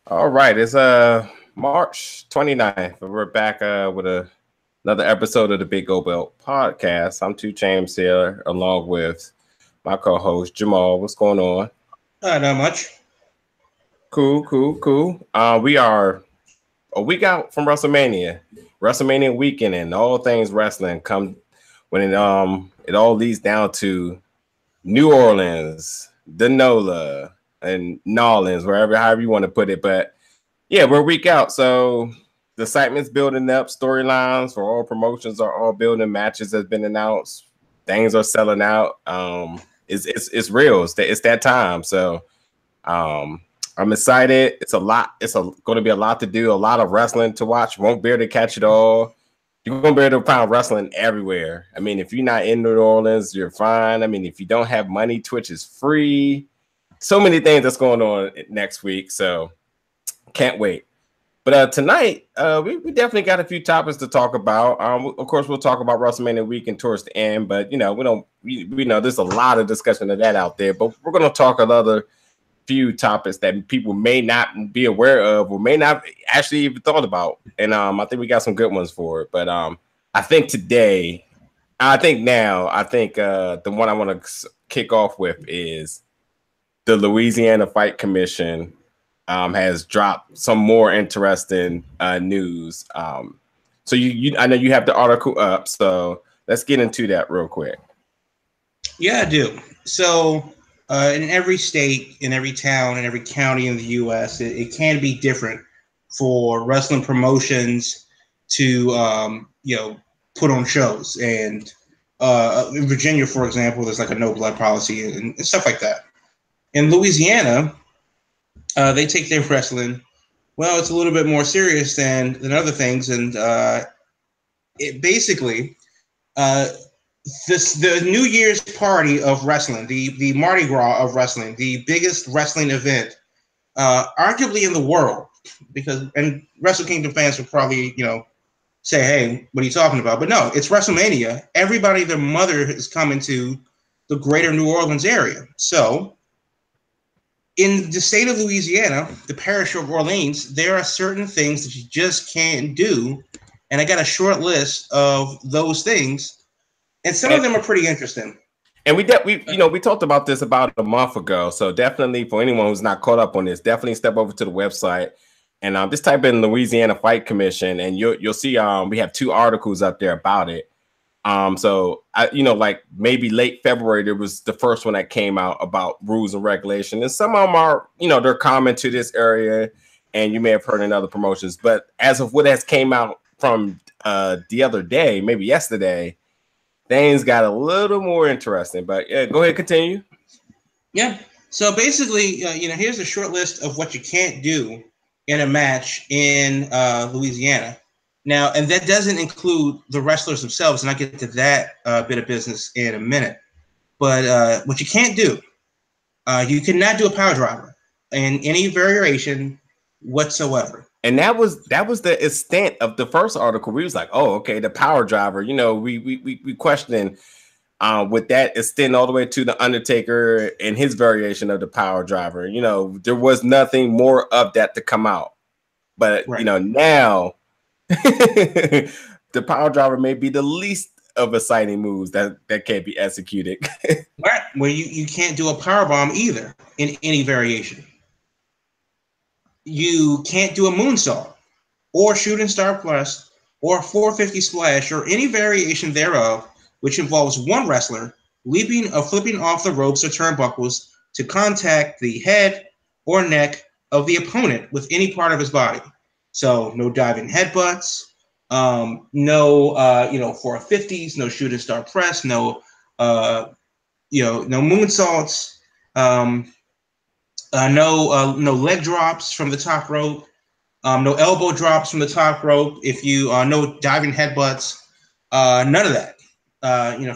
All right, it's March 29th. And we're back with another episode of the Big Go Belt podcast. I'm Two James here, along with my co-host Jamal. What's going on? Not much. Cool. We are a week out from WrestleMania weekend, and all things wrestling come when it all leads down to New Orleans, Denola, and Nolans, however you want to put it, but. Yeah, we're a week out, so the excitement's building up. Storylines for all promotions are all building. Matches has been announced. Things are selling out. It's real. It's that time. So I'm excited. It's a lot. Going to be a lot to do. A lot of wrestling to watch. Won't be able to catch it all. You're gonna be able to find wrestling everywhere. I mean, if you're not in New Orleans, you're fine. I mean, if you don't have money, Twitch is free. So many things that's going on next week. So. Can't wait. But tonight, we definitely got a few topics to talk about. Of course, we'll talk about WrestleMania weekend towards the end, but we know there's a lot of discussion of that out there. But we're going to talk another few topics that people may not be aware of or may not actually even thought about. And I think we got some good ones for it. But I think the one I want to kick off with is the Louisiana Fight Commission. Has dropped some more interesting news. So I know you have the article up, so let's get into that real quick. Yeah, I do. So in every state, in every town, in every county in the U.S., it can be different for wrestling promotions to put on shows. And in Virginia, for example, there's like a no blood policy and stuff like that. In Louisiana, they take their wrestling. Well, it's a little bit more serious than other things, and it basically the New Year's party of wrestling, the Mardi Gras of wrestling, the biggest wrestling event, arguably in the world, and Wrestle Kingdom fans would probably say, "Hey, what are you talking about?" But no, it's WrestleMania. Everybody, their mother is coming to the greater New Orleans area, so. In the state of Louisiana, the parish of Orleans, there are certain things that you just can't do. And I got a short list of those things. And some of them are pretty interesting. And we talked about this about a month ago. So definitely for anyone who's not caught up on this, definitely step over to the website and just type in Louisiana Fight Commission and you'll see we have 2 articles up there about it. So like maybe late February, there was the first one that came out about rules and regulation, and some of them are, they're common to this area, and you may have heard in other promotions. But as of what has came out from the other day, maybe yesterday, things got a little more interesting. But yeah, go ahead, continue. Yeah. So basically, here's a short list of what you can't do in a match in Louisiana. Now, and that doesn't include the wrestlers themselves, and I'll get to that bit of business in a minute. But what you can't do, you cannot do a power driver in any variation whatsoever. And that was the extent of the first article. We was like, oh, okay, the power driver. We questioned with that extend all the way to the Undertaker and his variation of the power driver. There was nothing more of that to come out. But right. Now. The power driver may be the least of exciting moves that can't be executed. Right. Well, you can't do a power bomb either in any variation. You can't do a moonsault or shooting star press or 450 splash or any variation thereof, which involves one wrestler leaping or flipping off the ropes or turnbuckles to contact the head or neck of the opponent with any part of his body. So no diving headbutts, no 450s, no shooting star press, no moonsaults, no leg drops from the top rope, no elbow drops from the top rope. If you no diving headbutts, none of that.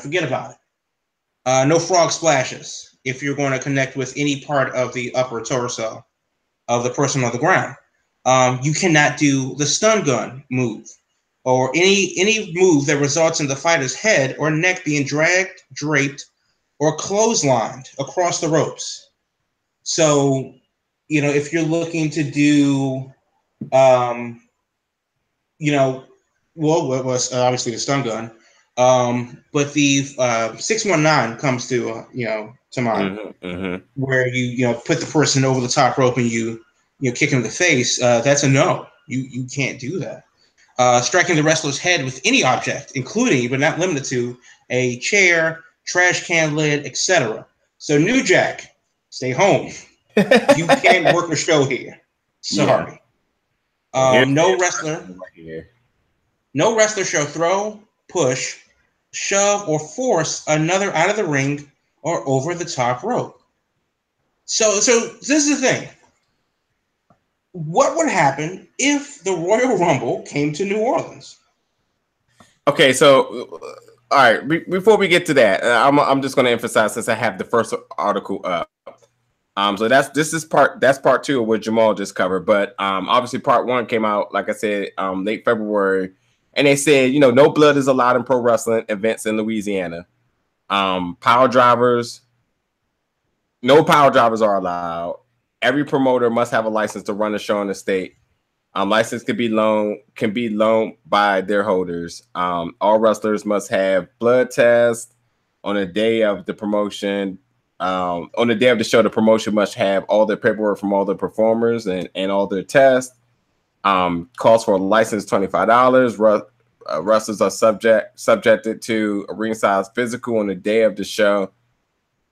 Forget about it. No frog splashes if you're going to connect with any part of the upper torso of the person on the ground. You cannot do the stun gun move or any move that results in the fighter's head or neck being dragged, draped, or clotheslined across the ropes. So if you're looking to do, obviously the stun gun, but the 619 comes to mind, where you put the person over the top rope and you kick him in the face. That's a no. You can't do that. Striking the wrestler's head with any object, including but not limited to a chair, trash can lid, etc. So New Jack, stay home. You can't work a show here. Sorry. Yeah. No wrestler shall throw, push, shove, or force another out of the ring or over the top rope. So this is the thing. What would happen if the Royal Rumble came to New Orleans? Okay, so all right. Before we get to that, I'm just going to emphasize, since I have the first article up. So that's part 2 of what Jamal just covered. But obviously part 1 came out, like I said, late February, and they said no blood is allowed in pro wrestling events in Louisiana. No power drivers are allowed. Every promoter must have a license to run a show in the state. License can be loaned by their holders. All wrestlers must have blood tests on the day of the promotion. On the day of the show, the promotion must have all their paperwork from all the performers and all their tests. Cost for a license $25. Wrestlers are subjected to a ring-size physical on the day of the show.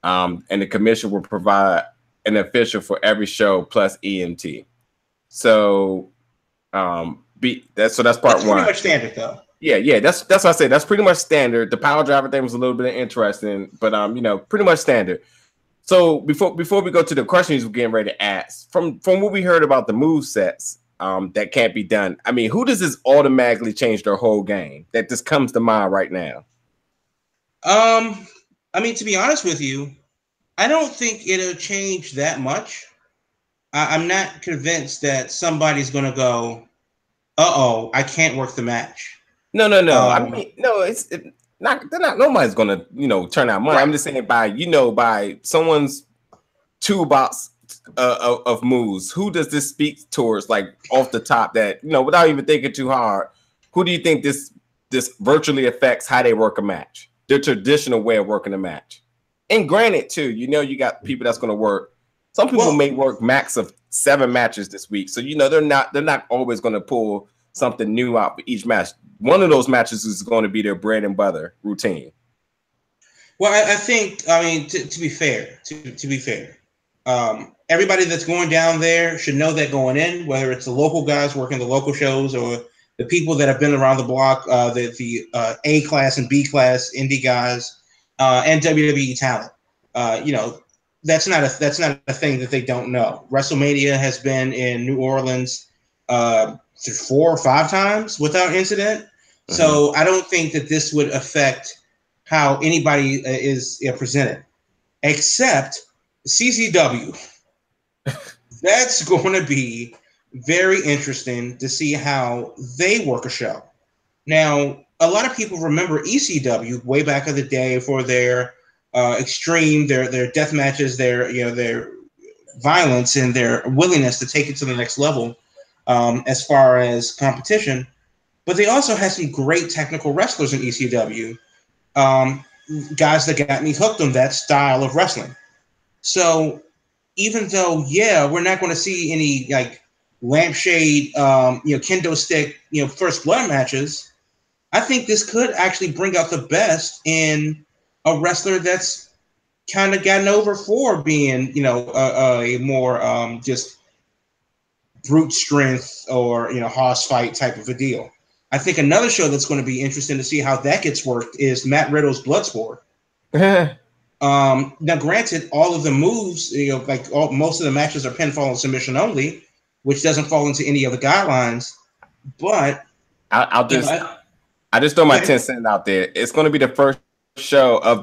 And the commission will provide an official for every show plus EMT. So that's part 1. Pretty much standard though. Yeah, that's what I say. That's pretty much standard. The power driver thing was a little bit interesting, but pretty much standard. So before we go to the questions we're getting ready to ask, from what we heard about the move sets that can't be done, I mean, who does this automatically change their whole game? That just comes to mind right now. I mean, to be honest with you, I don't think it'll change that much. I'm not convinced that somebody's going to go, uh-oh, I can't work the match. No. I mean, no, it's not. They're not. Nobody's going to, turn out money. Right. I'm just saying by someone's toolbox of moves. Who does this speak towards, like off the top, that without even thinking too hard? Who do you think this virtually affects how they work a match? Their traditional way of working a match. And granted, too, you got people that's going to work. Some people may work max of 7 matches this week, so they're not always going to pull something new out for each match. One of those matches is going to be their bread and butter routine. Well, I think, to be fair, everybody that's going down there should know that going in, whether it's the local guys working the local shows or the people that have been around the block, the A class and B class indie guys. And WWE talent, that's not a thing that they don't know. Wrestlemania has been in New Orleans 4 or 5 times without incident, so I don't think that this would affect how anybody is presented, except CCW. That's going to be very interesting to see how they work a show. Now, a lot of people remember ECW way back in the day for their extreme, their death matches, their violence and their willingness to take it to the next level as far as competition. But they also had some great technical wrestlers in ECW, guys that got me hooked on that style of wrestling. So even though, we're not going to see any like lampshade, kendo stick, first blood matches, I think this could actually bring out the best in a wrestler that's kind of gotten over for being, a more just brute strength or, hoss fight type of a deal. I think another show that's going to be interesting to see how that gets worked is Matt Riddle's Bloodsport. Now, granted, all of the moves, most of the matches are pinfall and submission only, which doesn't fall into any of the guidelines. But I just throw my 10 cents out there. It's going to be the first show of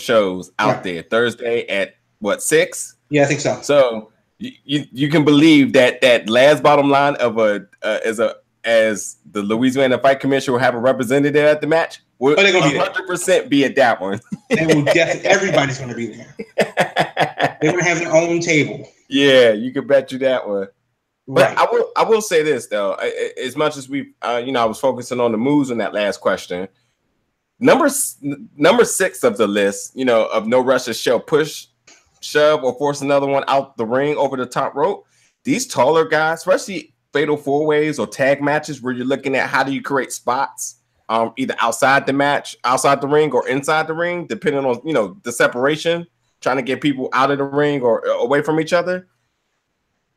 shows out there. Thursday at 6? Yeah, I think so. So you can believe that last bottom line of as the Louisiana Fight Commission will have a representative at the match. Will 100% be at that one. They will definitely. Everybody's going to be there. They're going to have their own table. Yeah, you can bet you that one. But Right. I will say this though, as much as we, I was focusing on the moves in that last question. Number 6 of the list, of no wrestlers shall push, shove, or force another one out the ring over the top rope. These taller guys, especially fatal 4-ways or tag matches, where you're looking at how do you create spots, either outside the match, outside the ring, or inside the ring, depending on the separation, trying to get people out of the ring or away from each other.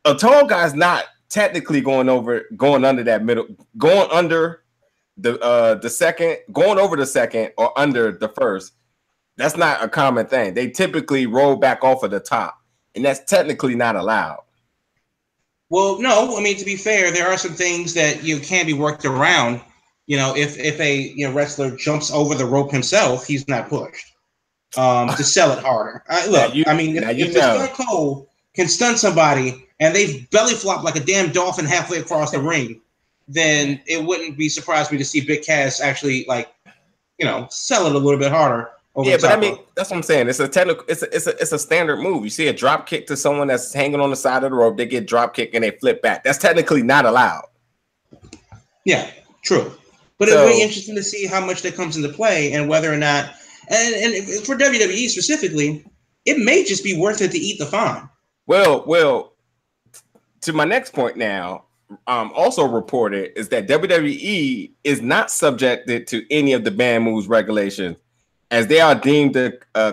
A tall guy's not technically going under that middle, going under the second, going over the second or under the first. That's not a common thing. They typically roll back off of the top, and that's technically not allowed. Well, no, I mean, to be fair, there are some things that can be worked around. If a wrestler jumps over the rope himself, he's not pushed to sell it harder. If the Stone Cold can stun somebody and they belly flop like a damn dolphin halfway across the ring, then it wouldn't be surprised me to see Big Cass actually sell it a little bit harder. Yeah, but I mean, that's what I'm saying. It's a technical. It's a standard move. You see a drop kick to someone that's hanging on the side of the rope. They get drop kick and they flip back. That's technically not allowed. Yeah, true. But it'll be interesting to see how much that comes into play and whether or not. And for WWE specifically, it may just be worth it to eat the fine. Well, to my next point now, also reported is that WWE is not subjected to any of the ban moves regulations, as they are deemed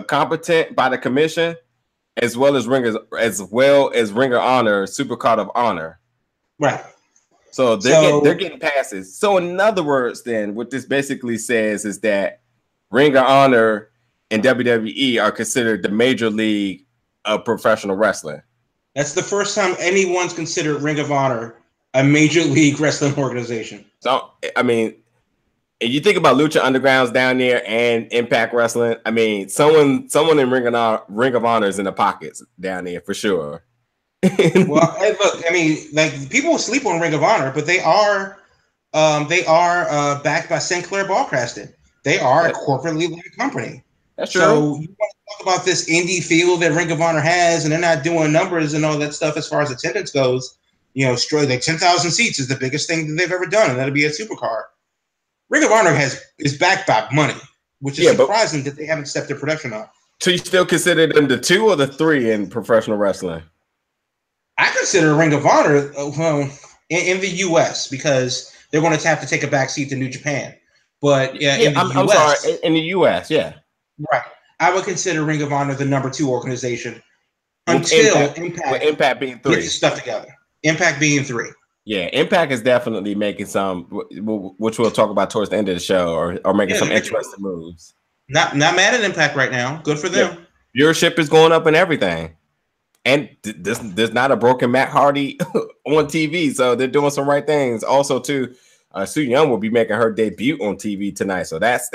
competent by the commission, as well as Ring of Honor, Supercard of Honor. Right. So they're getting passes. So in other words, then what this basically says is that Ring of Honor and WWE are considered the major league of professional wrestling. That's the first time anyone's considered Ring of Honor a major league wrestling organization. So I mean, and you think about Lucha Underground's down there and Impact Wrestling. I mean, someone in Ring of Honor is in the pockets down there for sure. Well, hey, look, I mean, like people sleep on Ring of Honor, but they are backed by Sinclair Broadcasting. They are a corporately led company. That's true. So you want to talk about this indie feel that Ring of Honor has, and they're not doing numbers and all that stuff as far as attendance goes. Like 10,000 seats is the biggest thing that they've ever done, and that'll be a supercar. Ring of Honor is backed by money, which is surprising that they haven't stepped their production up. So you still consider them the 2 or the 3 in professional wrestling? I consider Ring of Honor in the U.S. because they're going to have to take a back seat to New Japan. But I'm sorry, in the U.S., yeah. Right. I would consider Ring of Honor the number 2 organization until Impact being 3. Get the stuff together. Impact being 3. Yeah, Impact is definitely making some, which we'll talk about towards the end of the show, or making some interesting moves. Not mad at Impact right now. Good for them. Yeah. Viewership is going up and everything. And there's not a broken Matt Hardy on TV, so they're doing some right things. Also, too, Su Yung will be making her debut on TV tonight, so that's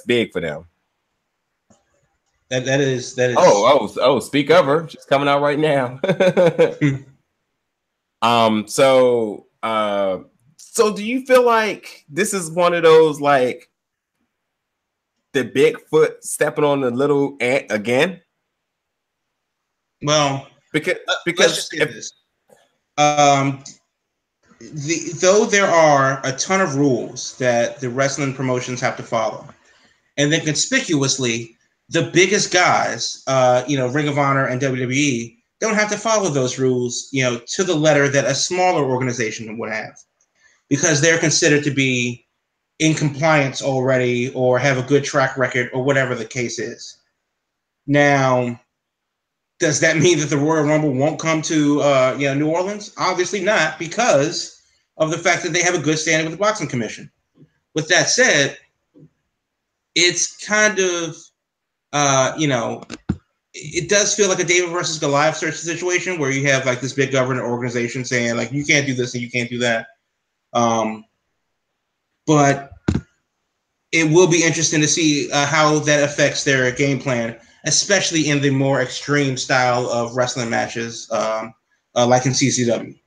big for them. That is. Oh! Speak of her, she's coming out right now. So do you feel like this is one of those like the Bigfoot stepping on the little ant again? Well, because let's just get this. Though there are a ton of rules that the wrestling promotions have to follow, and then conspicuously, the biggest guys, Ring of Honor and WWE, don't have to follow those rules, to the letter that a smaller organization would have, because they're considered to be in compliance already or have a good track record or whatever the case is. Now, does that mean that the Royal Rumble won't come to New Orleans? Obviously not, because of the fact that they have a good standing with the Boxing Commission. With that said, it's kind of, it does feel like a David versus Goliath situation where you have like this big government organization saying like you can't do this and you can't do that. But it will be interesting to see how that affects their game plan, especially in the more extreme style of wrestling matches, like in CCW.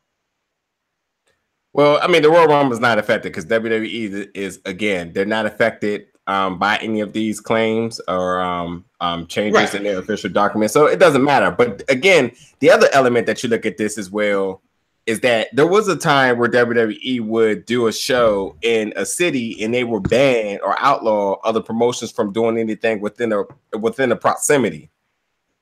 Well, I mean, the Royal Rumble is not affected because WWE is, again, they're not affected by any of these claims or changes in their official documents. So it doesn't matter. But again, the other element that you look at this as well is that there was a time where WWE would do a show in a city and they were banned or outlaw other promotions from doing anything within the proximity.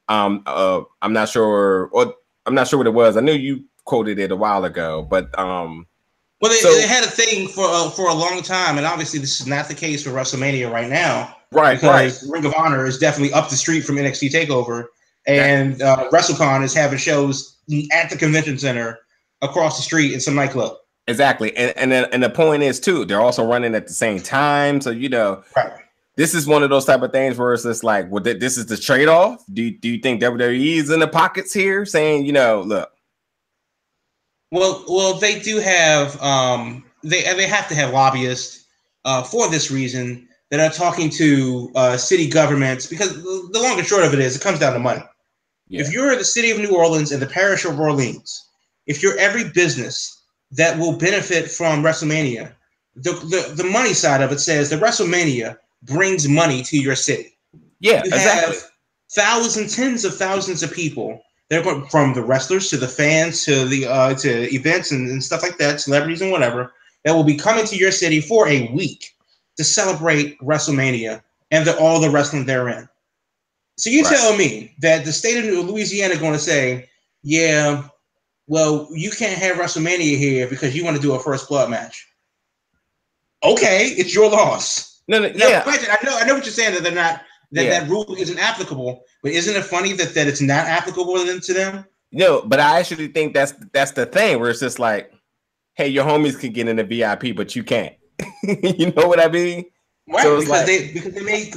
I'm not sure what it was. I knew you quoted it a while ago, but well, they had a thing for a long time, and obviously this is not the case for WrestleMania right now, right? Because Ring of Honor is definitely up the street from NXT Takeover, and WrestleCon is having shows at the convention center across the street in some nightclub. Exactly, and the point is too, they're also running at the same time, so right. This is one of those type of things where it's just like, well, this is the trade-off. Do you think WWE is in the pockets here, saying, look? Well, they do have they have to have lobbyists for this reason that are talking to city governments, because the long and short of it is it comes down to money. Yeah. If you're the city of New Orleans and the parish of Orleans, if you're every business that will benefit from WrestleMania, the money side of it says that WrestleMania brings money to your city. Yeah, you have thousands, tens of thousands of people. They're going from the wrestlers to the fans to the to events and stuff like that, celebrities and whatever, that will be coming to your city for a week to celebrate WrestleMania and all the wrestling therein. So you tell me that the state of Louisiana is going to say, yeah, well, you can't have WrestleMania here because you want to do a first blood match. Okay, it's your loss. No, yeah. I know what you're saying, that they're not that rule isn't applicable, but isn't it funny that it's not applicable to them? No, but I actually think that's the thing where it's just like, hey, your homies can get in the VIP, but you can't. You know what I mean? Right, so because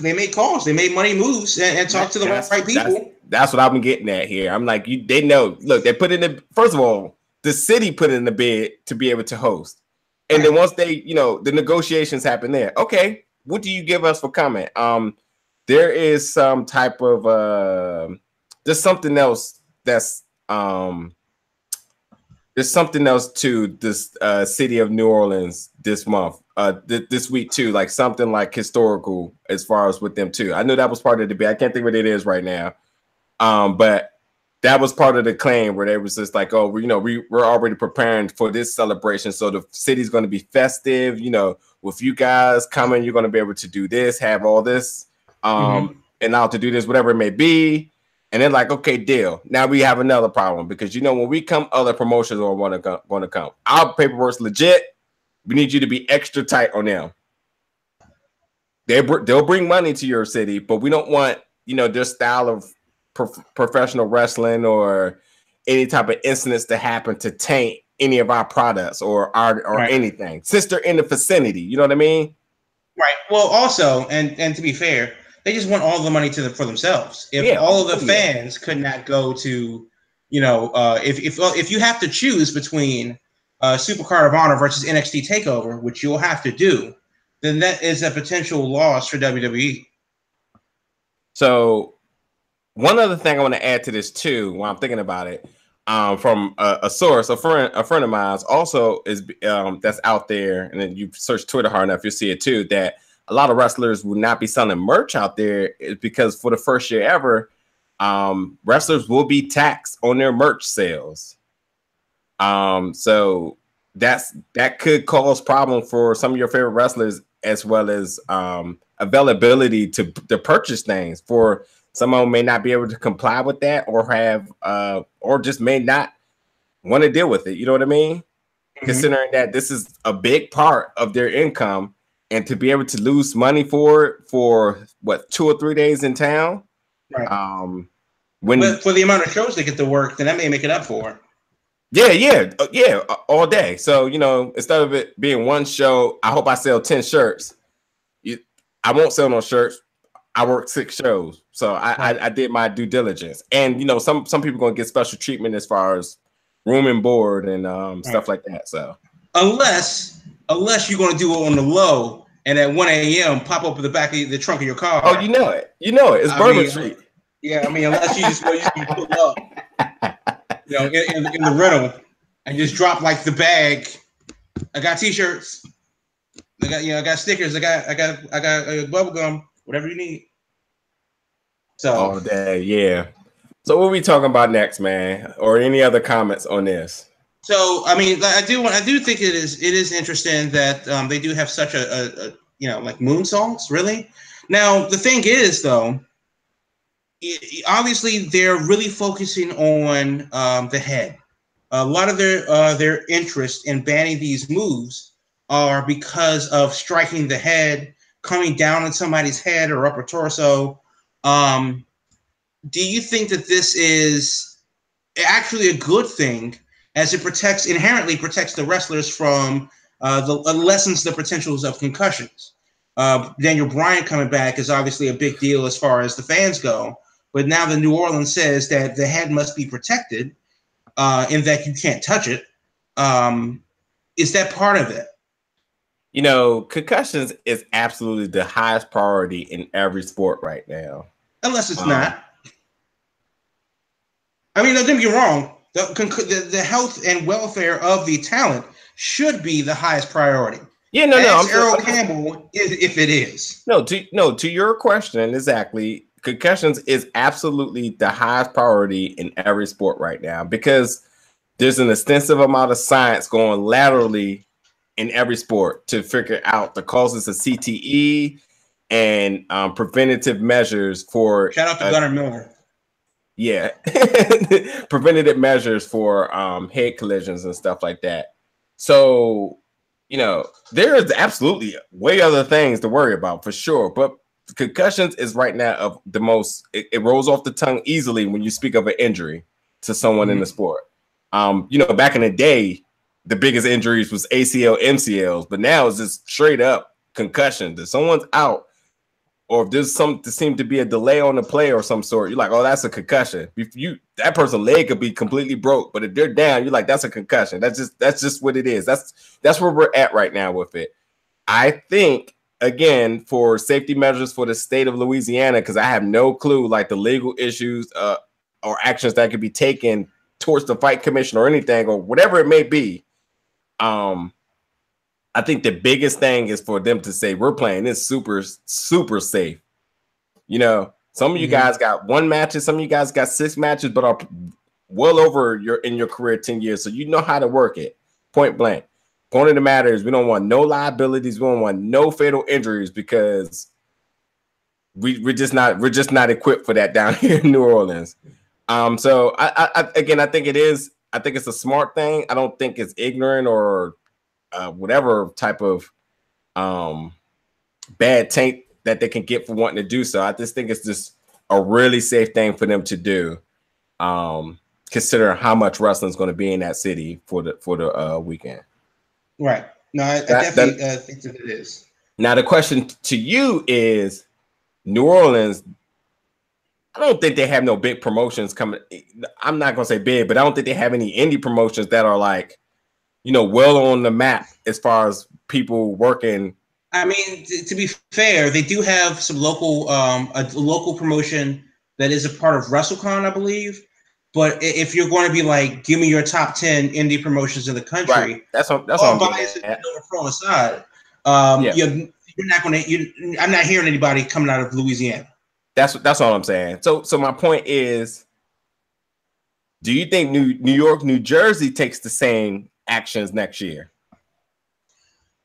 they make calls, they make money moves and talk to the right people. That's what I'm getting at here. I'm like, they know. Look, they put in the first of all, the city put in the bid to be able to host, and then once they, the negotiations happen there. Okay, what do you give us for comment? There is some type of there's something else that's there's something else to this city of New Orleans this month, this week too, like something like historical as far as with them too. I knew that was part of the debate. I can't think what it is right now, but that was part of the claim where they was just like, oh, we're already preparing for this celebration, so the city's going to be festive. With you guys coming, you're going to be able to do this, have all this. And now to do this, whatever it may be. And then like, okay, deal. Now we have another problem because, when we come, other promotions are want to come. Our paperwork's legit. We need you to be extra tight on them. They'll bring money to your city, but we don't want, their style of professional wrestling or any type of incidents to happen to taint any of our products or anything. Since they're in the vicinity, you know what I mean? Right. Well, also, and to be fair, they just want all the money for themselves. If all of the fans could not go to, if you have to choose between Supercard of Honor versus NXT Takeover, which you'll have to do, then that is a potential loss for WWE. So one other thing I want to add to this too, while I'm thinking about it, from a source, a friend of mine also is that's out there, and then you search Twitter hard enough, you'll see it too, that a lot of wrestlers will not be selling merch out there because for the first year ever, wrestlers will be taxed on their merch sales. So that could cause problem for some of your favorite wrestlers, as well as availability to purchase things. For some of them may not be able to comply with that, or have or just may not want to deal with it. You know what I mean? Considering that this is a big part of their income. And to be able to lose money for what, 2 or 3 days in town, right? But for the amount of shows they get to work, then that may make it up for. Yeah, all day. So instead of it being one show, I hope I sell 10 shirts. I won't sell no shirts. I work 6 shows, so I did my due diligence. And some people gonna get special treatment as far as room and board and stuff like that. So unless you're going to do it on the low and at 1 a.m. pop up in the back of the trunk of your car. Oh, you know it. It's Bourbon Street. Yeah, unless you just pull up, in the rental and just drop like the bag. I got T-shirts. I got stickers. I got bubble gum. Whatever you need. So all day, yeah. So what are we talking about next, man? Or any other comments on this? So I mean, I do think it is interesting that they do have such a like moon songs. Really. Now the thing is though, obviously they're really focusing on the head. A lot of their interest in banning these moves are because of striking the head, coming down on somebody's head or upper torso. Do you think that this is actually a good thing, as it inherently protects the wrestlers from lessens the potentials of concussions? Daniel Bryan coming back is obviously a big deal as far as the fans go, but now the New Orleans says that the head must be protected, in that you can't touch it. Is that part of it? You know, concussions is absolutely the highest priority in every sport right now. Unless it's not. I mean, don't get me wrong. The health and welfare of the talent should be the highest priority. Yeah, no. Ask Earl Campbell if it is. No, to your question, exactly. Concussions is absolutely the highest priority in every sport right now because there's an extensive amount of science going laterally in every sport to figure out the causes of CTE and preventative measures for. Shout out to Gunnar Miller. Yeah, preventative measures for head collisions and stuff like that. So, you know, there is absolutely way other things to worry about for sure. But concussions is right now of the most. It rolls off the tongue easily when you speak of an injury to someone in the sport. You know, back in the day, the biggest injuries was ACL, MCLs, but now it's just straight up concussion. If someone's out, or if there's there seems to be a delay on the play or some sort, you're like, oh, that's a concussion. That person's leg could be completely broke, but if they're down, you're like, that's a concussion. That's just what it is. That's where we're at right now with it. I think, again, for safety measures for the state of Louisiana, because I have no clue, like the legal issues or actions that could be taken towards the fight commission or anything or whatever it may be. I think the biggest thing is for them to say we're playing this super, super safe. You know, some of you guys got 1 match, some of you guys got 6 matches, but are well over in your career 10 years. So you know how to work it. Point blank. Point of the matter is we don't want no liabilities. We don't want no fatal injuries because we're just not equipped for that down here in New Orleans. So I think it's a smart thing. I don't think it's ignorant or whatever type of bad taint that they can get for wanting to do so. I just think it's just a really safe thing for them to do, considering how much wrestling is going to be in that city for the weekend. Right. No, I definitely think that it is. Now the question to you is, New Orleans, I don't think they have no big promotions coming. I'm not going to say big, but I don't think they have any indie promotions that are like, you know, well on the map as far as people working. I mean, to be fair, they do have some local, a local promotion that is a part of WrestleCon, I believe. But if you're going to be like, give me your top 10 indie promotions in the country, right. That's what I'm biased from aside. You're not going to. I'm not hearing anybody coming out of Louisiana. That's all I'm saying. So my point is, do you think New York, New Jersey takes the same actions next year?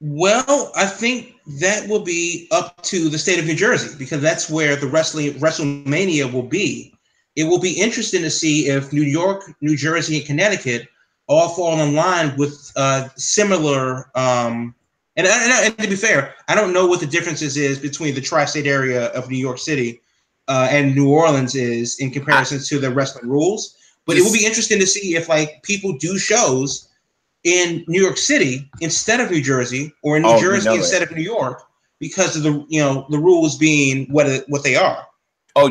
Well, I think that will be up to the state of New Jersey because that's where the WrestleMania will be. It will be interesting to see if New York, New Jersey, and Connecticut all fall in line with similar. And to be fair, I don't know what the differences is between the tri-state area of New York City and New Orleans is in comparison to the wrestling rules. But it will be interesting to see if like people do shows in New York City instead of New Jersey, or in New Jersey instead of New York, because of the rules being what they are. Oh,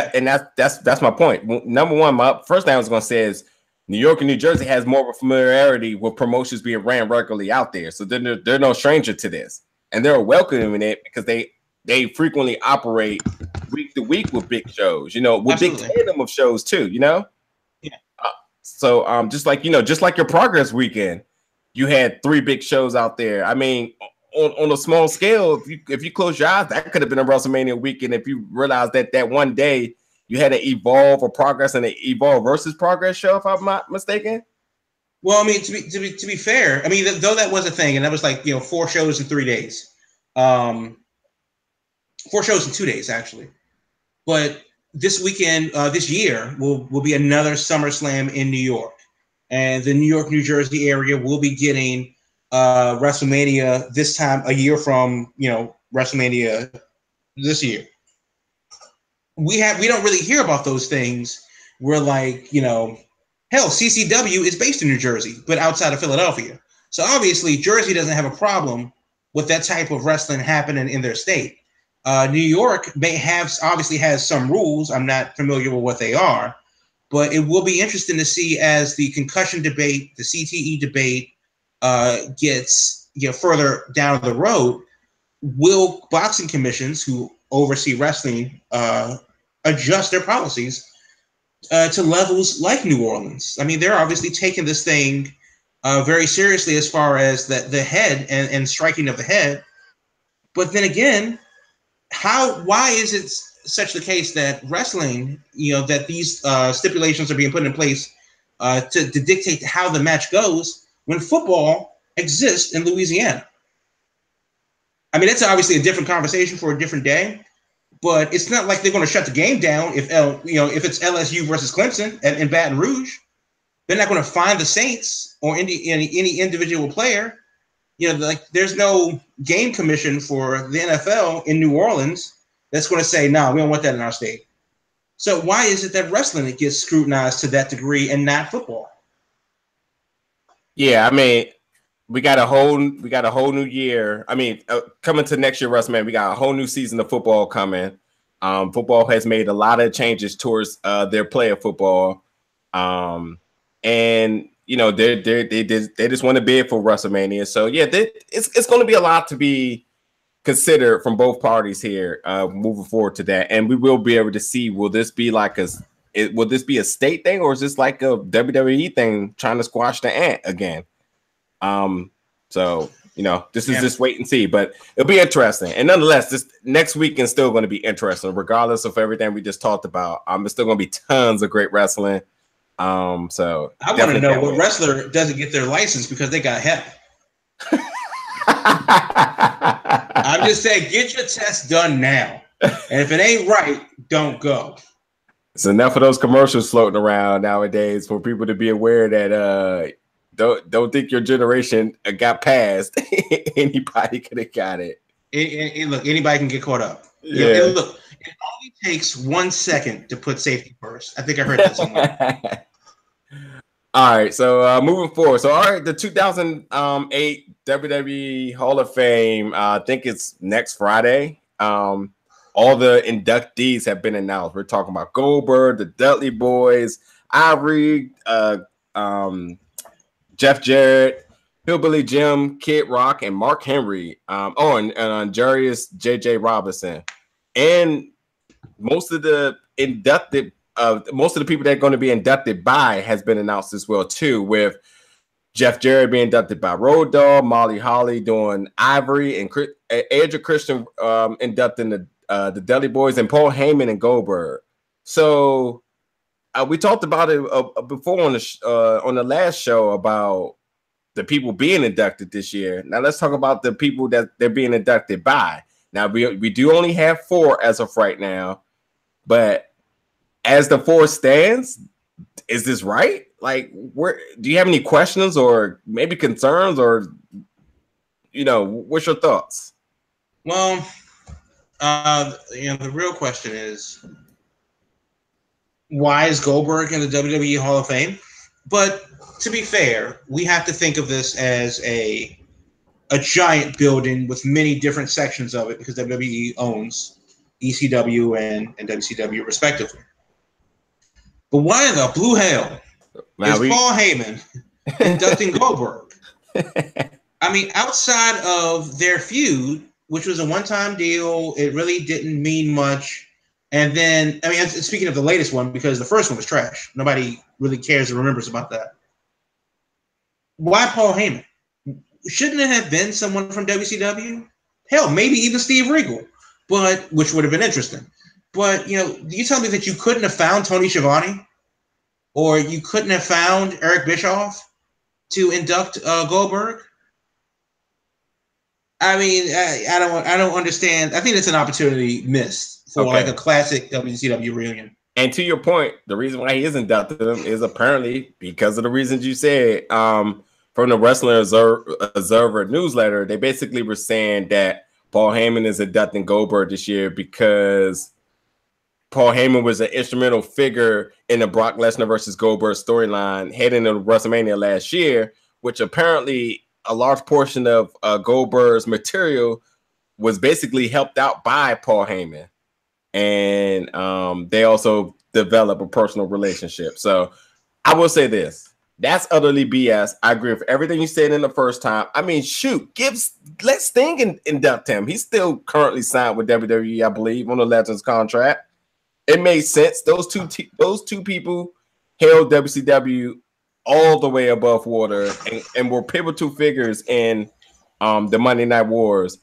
that's my point. Number one, my first thing I was going to say is New York and New Jersey has more of a familiarity with promotions being ran regularly out there, so they're no stranger to this, and they're welcoming it because they frequently operate week to week with big shows, with big tandem of shows too, Yeah. So just like your Progress weekend, you had 3 big shows out there. I mean, on a small scale, if you close your eyes, that could have been a WrestleMania weekend if you realize that one day you had to evolve or progress in an evolve versus progress show, if I'm not mistaken. Well, I mean, to be fair, I mean, though that was a thing, and that was like 4 shows in 3 days, 4 shows in 2 days actually. But this weekend, this year will be another SummerSlam in New York, and the New York, New Jersey area will be getting WrestleMania this time a year from WrestleMania this year. We don't really hear about those things. We're like, hell, CCW is based in New Jersey, but outside of Philadelphia. So obviously, Jersey doesn't have a problem with that type of wrestling happening in their state. New York obviously has some rules. I'm not familiar with what they are, but it will be interesting to see as the concussion debate, the CTE debate gets further down the road. Will boxing commissions who oversee wrestling adjust their policies to levels like New Orleans? I mean, they're obviously taking this thing very seriously as far as the head and striking of the head. But then again, why is it such the case that wrestling, that these stipulations are being put in place to dictate how the match goes when football exists in Louisiana? I mean, that's obviously a different conversation for a different day, but it's not like they're going to shut the game down if it's LSU versus Clemson in Baton Rouge. They're not going to fine the Saints or any individual player. There's no game commission for the NFL in New Orleans that's going to say, no, we don't want that in our state. So why is it that wrestling gets scrutinized to that degree and not football? Yeah, I mean, we got a whole new year. I mean, coming to next year, WrestleMania, we got a whole new season of football coming. Football has made a lot of changes towards their play of football, and they just want to bid for WrestleMania. So yeah, it's going to be a lot to be considered from both parties here moving forward to that, and we will be able to see, will this be a state thing, or is this like a WWE thing trying to squash the ant again? So this is just wait and see, but it'll be interesting. And nonetheless, this next weekend is still going to be interesting, regardless of everything we just talked about. It's still going to be tons of great wrestling. So I want to know what wrestler doesn't get their license because they got hep. I'm just saying, get your test done now. And if it ain't right, don't go. It's enough of those commercials floating around nowadays for people to be aware that don't think your generation got passed. Anybody could have got it. Look, anybody can get caught up. Yeah. Look, it only takes 1 second to put safety first. I think I heard that somewhere. All right, so moving forward. So, all right, the 2008 WWE Hall of Fame, I think it's next Friday. All the inductees have been announced. We're talking about Goldberg, the Dudley Boys, Ivory, Jeff Jarrett, Hillbilly Jim, Kid Rock, and Mark Henry. And Jarius J.J. Robinson. And most of the inducted, most of the people that are going to be inducted by has been announced as well, too, with Jeff Jarrett being inducted by Road Dogg, Molly Holly doing Ivory, and Edge Christian inducting the Dudley Boys, and Paul Heyman and Goldberg. So we talked about it before on the last show about the people being inducted this year. Now let's talk about the people that they're being inducted by. Now we do only have 4 as of right now, but as the 4 stands, is this right? Like, where do you have any questions or maybe concerns, or what's your thoughts? Well, the real question is, why is Goldberg in the WWE Hall of Fame? But to be fair, we have to think of this as a giant building with many different sections of it, because WWE owns ECW and WCW respectively. But why in the blue hell is Paul Heyman inducting Goldberg? I mean, outside of their feud, which was a one-time deal, it really didn't mean much. And then, I mean, speaking of the latest one, because the first one was trash. Nobody really cares or remembers about that. Why Paul Heyman? shouldn't it have been someone from WCW? Hell, maybe even Steve Regal, but which would have been interesting. But you tell me that you couldn't have found Tony Schiavone, or you couldn't have found Eric Bischoff to induct Goldberg? I mean, I don't understand. I think it's an opportunity missed for like a classic WCW reunion. And to your point, the reason why he is inducted him is apparently because of the reasons you said. From the Wrestling Observer newsletter, they basically were saying that Paul Heyman is inducting Goldberg this year because Paul Heyman was an instrumental figure in the Brock Lesnar versus Goldberg storyline heading into WrestleMania last year, which apparently a large portion of Goldberg's material was basically helped out by Paul Heyman. And they also develop a personal relationship. So I will say this. That's utterly BS. I agree with everything you said in the first time. I mean, shoot, let Sting induct him. He's still currently signed with WWE, I believe, on the Legends contract. It made sense. Those two people held WCW all the way above water and were pivotal figures in the Monday Night Wars.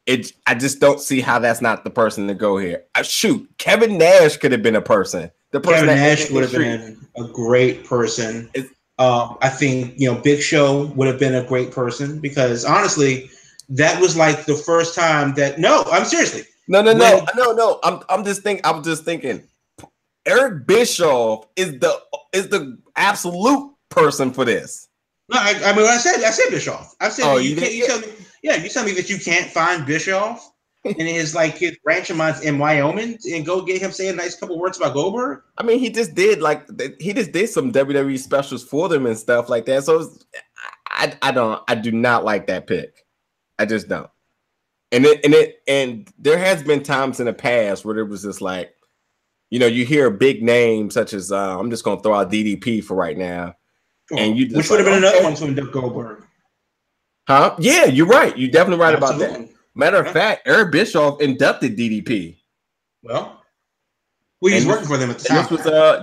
I just don't see how that's not the person to go here. Shoot, Kevin Nash could have been a person. Kevin Nash would have been a great person. I think Big Show would have been a great person because honestly, that was like the first time that. No, I'm seriously. No. I'm just thinking. Eric Bischoff is the absolute person for this. No, I mean, I said Bischoff. I said you tell me. Yeah, you tell me that you can't find Bischoff and his ranch in Wyoming and go get him saying a nice couple words about Goldberg. I mean, he just did some WWE specials for them and stuff like that. So I do not like that pick. I just don't. And there has been times in the past where there was just like, you hear a big name such as I'm just gonna throw out DDP for right now, and you just which would have been another one to induct Goldberg. Huh? Yeah, you're right. You're definitely right about that. Matter of fact, Eric Bischoff inducted DDP. Well, he's working for them at the time.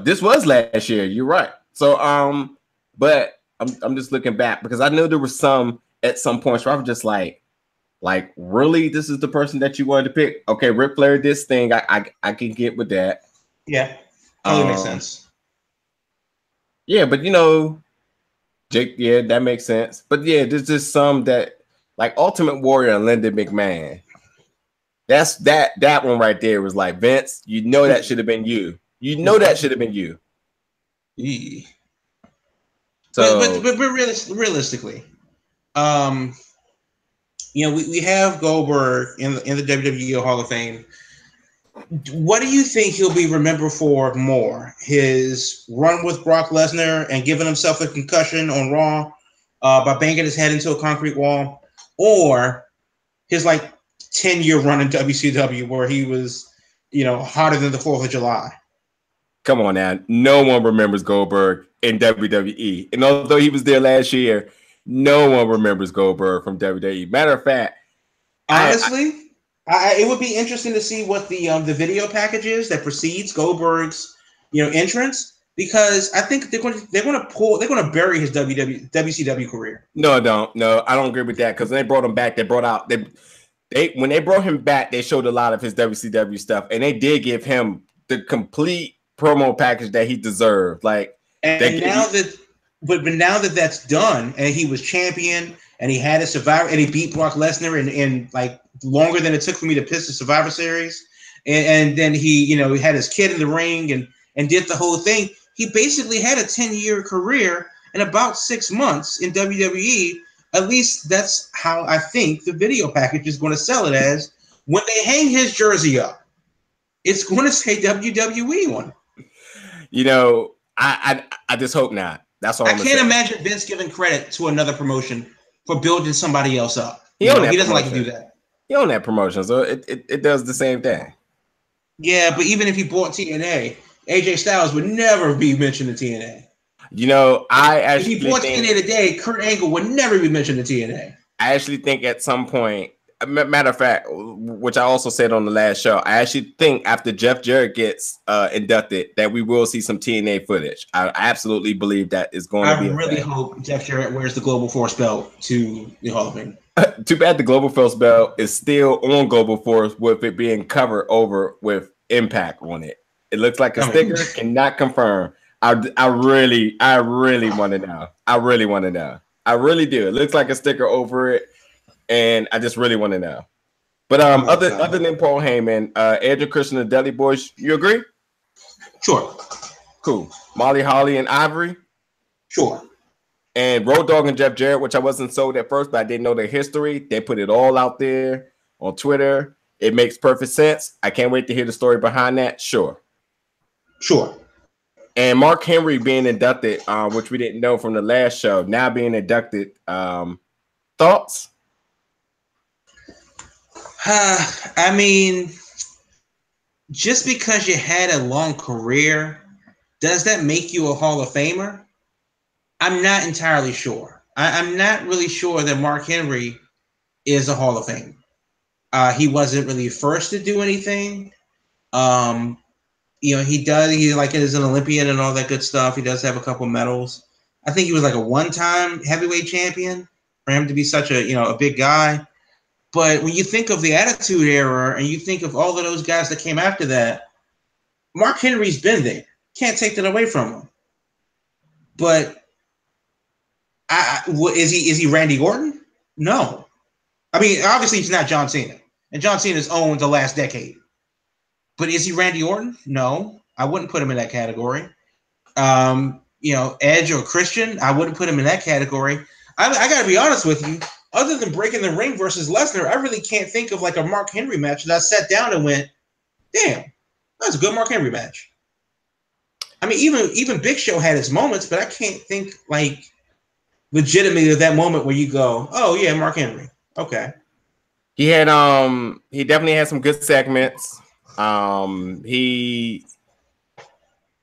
This was last year. You're right. So, but I'm just looking back because I know there was some at some points where I was just like, really, this is the person that you wanted to pick? Okay, Ric Flair did this thing. I can get with that. Yeah, totally makes sense. Yeah, but Jake, yeah, that makes sense. But yeah, there's just some that like Ultimate Warrior and Lyndon McMahon. That's that one right there was like Vince. That should have been you. That should have been you. Yeah. So, but realistically, we have Goldberg in the WWE Hall of Fame. What do you think he'll be remembered for more? His run with Brock Lesnar and giving himself a concussion on Raw by banging his head into a concrete wall, or his 10-year run in WCW where he was, hotter than the 4th of July? Come on now. No one remembers Goldberg in WWE. And although he was there last year, no one remembers Goldberg from WWE. Matter of fact, honestly, it would be interesting to see what the video package is that precedes Goldberg's entrance, because I think they're going to bury his WCW career. No, I don't agree with that, because when they brought him back, when they brought him back, they showed a lot of his WCW stuff, and they did give him the complete promo package that he deserved. Now that that's done, and he was champion, and he had a Survivor, and he beat Brock Lesnar in longer than it took for me to piss the Survivor Series, and then he had his kid in the ring and did the whole thing. He basically had a 10-year career in about 6 months in WWE. At least that's how I think the video package is going to sell it as. When they hang his jersey up, it's going to say WWE on it. I just hope not. That's all. I can't imagine Vince giving credit to another promotion for building somebody else up. He doesn't like to do that. He owned that promotion, so it does the same thing. Yeah, but even if he bought TNA, AJ Styles would never be mentioned in TNA. If he bought TNA today, Kurt Angle would never be mentioned in TNA. I actually think at some point Matter of fact, which I also said on the last show, I actually think after Jeff Jarrett gets inducted, that we will see some TNA footage. I absolutely believe that is going to be. I really hope Jeff Jarrett wears the Global Force belt to the Hall of Fame. Too bad the Global Force belt is still on Global Force with it being covered over with Impact on it. It looks like a sticker. Cannot confirm. I really want to know. I really want to know. I really do. It looks like a sticker over it, and I just really want to know. But other than Paul Heyman, Edge and Christian and Dudley Boys, you agree? Sure. Cool. Molly Holly and Ivory? Sure. And Road Dogg and Jeff Jarrett, which I wasn't sold at first, but I didn't know their history. They put it all out there on Twitter. It makes perfect sense. I can't wait to hear the story behind that. Sure. And Mark Henry being inducted, which we didn't know from the last show, now being inducted. Thoughts? I mean, just because you had a long career, does that make you a Hall of Famer? I'm not entirely sure. I'm not really sure that Mark Henry is a Hall of Famer. He wasn't really first to do anything. He does. He is an Olympian and all that good stuff. He does have a couple medals. I think he was like a one-time heavyweight champion for him to be such a big guy. But when you think of the Attitude Era and you think of all of those guys that came after that, Mark Henry's been there. Can't take that away from him. But is he Randy Orton? No. I mean, obviously he's not John Cena, and John Cena's owned the last decade. But is he Randy Orton? No, I wouldn't put him in that category. Edge or Christian, I wouldn't put him in that category. I got to be honest with you. Other than Breaking the Ring versus Lesnar, I really can't think of like a Mark Henry match that I sat down and went, damn, that's a good Mark Henry match. I mean, even Big Show had his moments, but I can't think like legitimately of that moment where you go, oh yeah, Mark Henry. Okay. He definitely had some good segments. The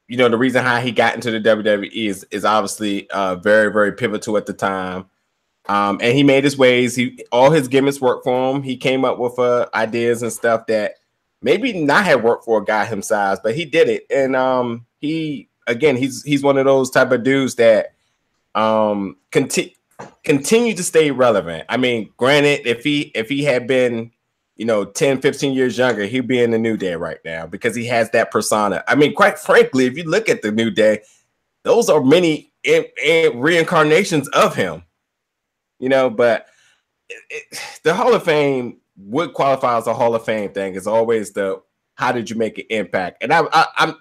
reason how he got into the WWE is obviously very, very pivotal at the time. And he made his ways. All his gimmicks worked for him. He came up with ideas and stuff that maybe not have worked for a guy him size, but he did it. And he's one of those type of dudes that continue to stay relevant. I mean, granted, if he had been 10, 15 years younger, he'd be in the New Day right now because he has that persona. I mean, quite frankly, if you look at the New Day, those are many reincarnations of him. But the Hall of Fame would qualify as a Hall of Fame thing is always the how did you make an impact? And I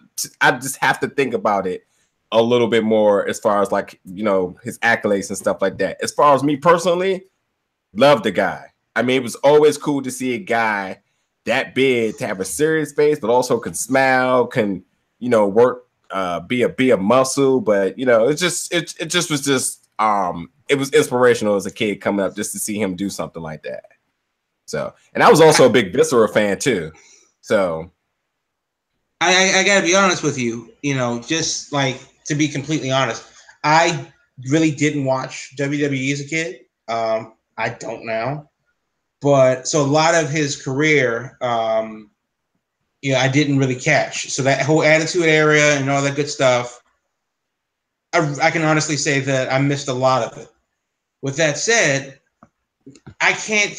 just have to think about it a little bit more as far as his accolades and stuff like that. As far as me personally, love the guy. I mean, it was always cool to see a guy that big to have a serious face, but also can smile, can work, be a muscle. But it was inspirational as a kid coming up just to see him do something like that. So, and I was also a big Viscera fan too. So, I gotta be honest with you. Just like to be completely honest, I really didn't watch WWE as a kid. I don't now. But so a lot of his career, I didn't really catch. So that whole Attitude Era and all that good stuff, I can honestly say that I missed a lot of it. With that said, I can't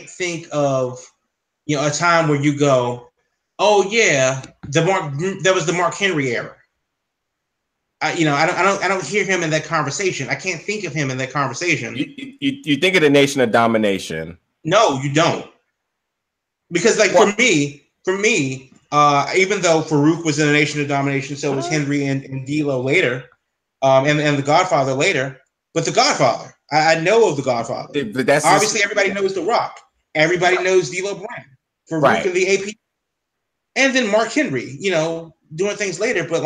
think of, a time where you go, oh yeah, that was the Mark Henry era. I don't hear him in that conversation. I can't think of him in that conversation. You think of the Nation of Domination? No, you don't. Because for me, even though Farouk was in the Nation of Domination, so was Henry and D'Lo later, and the Godfather later. But the Godfather, I know of the Godfather. But that's obviously everybody knows The Rock. Everybody knows D'Lo Brown, Farouk and the AP, and then Mark Henry. Doing things later, but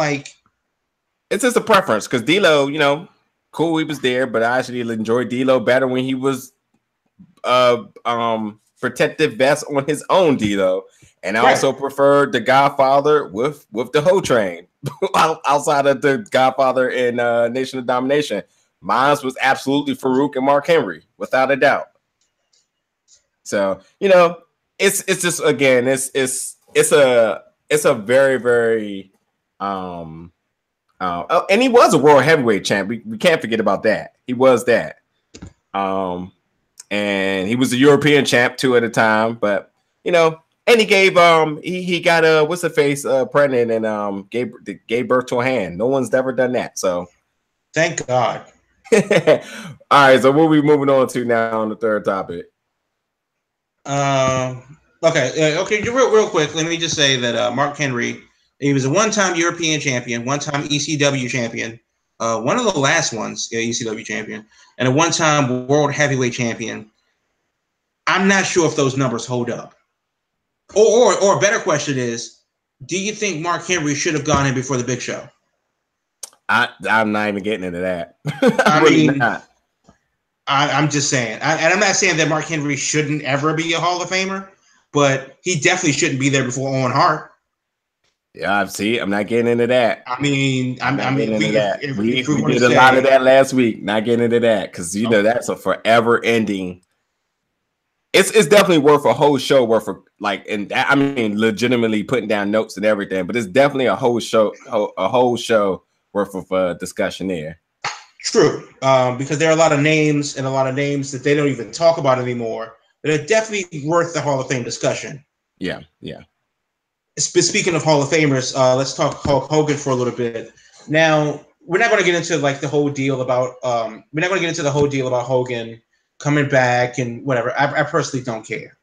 it's just a preference because D'Lo, cool, he was there, but I actually enjoyed D'Lo better when he was protective vest on his own D'Lo, and I also preferred the Godfather with the Ho Train outside of the Godfather in Nation of Domination. Mine was absolutely Farouk and Mark Henry, without a doubt. So it's just again it's a very very and he was a world heavyweight champ. We can't forget about that. He was that. And he was a European champ too at the time, but and he gave he got what's the face pregnant and gave birth to a hand. No one's ever done that. So thank God. All right, so what are we moving on to now on the third topic? Okay, real quick. Let me just say that Mark Henry, he was a one-time European champion, one-time ECW champion, one of the last ones, ECW champion, and a one-time world heavyweight champion. I'm not sure if those numbers hold up. Or a better question is, do you think Mark Henry should have gone in before the Big Show? I'm not even getting into that. I'm just saying, and I'm not saying that Mark Henry shouldn't ever be a Hall of Famer, but he definitely shouldn't be there before Owen Hart. Yeah, I'm not getting into that. We did a lot of that last week. Not getting into that because that's a forever ending. It's definitely worth a whole show worth of legitimately putting down notes and everything. But it's definitely a whole show worth of discussion there. True, because there are a lot of names that they don't even talk about anymore that are definitely worth the Hall of Fame discussion. Yeah. Speaking of Hall of Famers, let's talk Hulk Hogan for a little bit. Now, we're not going to get into the whole deal about Hogan coming back and whatever. I personally don't care.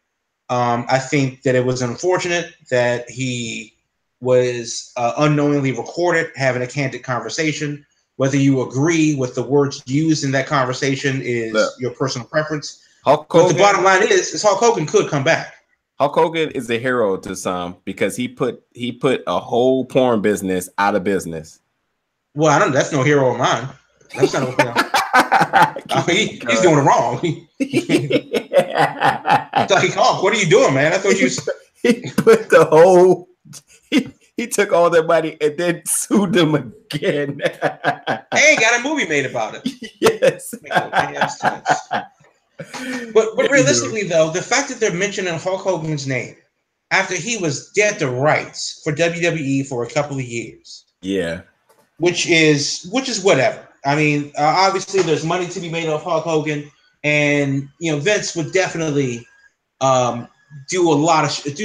I think that it was unfortunate that he was unknowingly recorded having a candid conversation. Whether you agree with the words used in that conversation is your personal preference. But the bottom line is Hulk Hogan could come back. Hulk Hogan is a hero to some because he put a whole porn business out of business. Well, that's no hero of mine. That's not he's doing it wrong. It's like, Hulk, what are you doing, man? I thought you he put the whole he took all that money and then sued them again. Hey, got a movie made about it. Yes. But realistically, though, the fact that they're mentioning Hulk Hogan's name after he was dead to rights for WWE for a couple of years. Yeah. Which is whatever. I mean, obviously there's money to be made off Hulk Hogan, and Vince would definitely do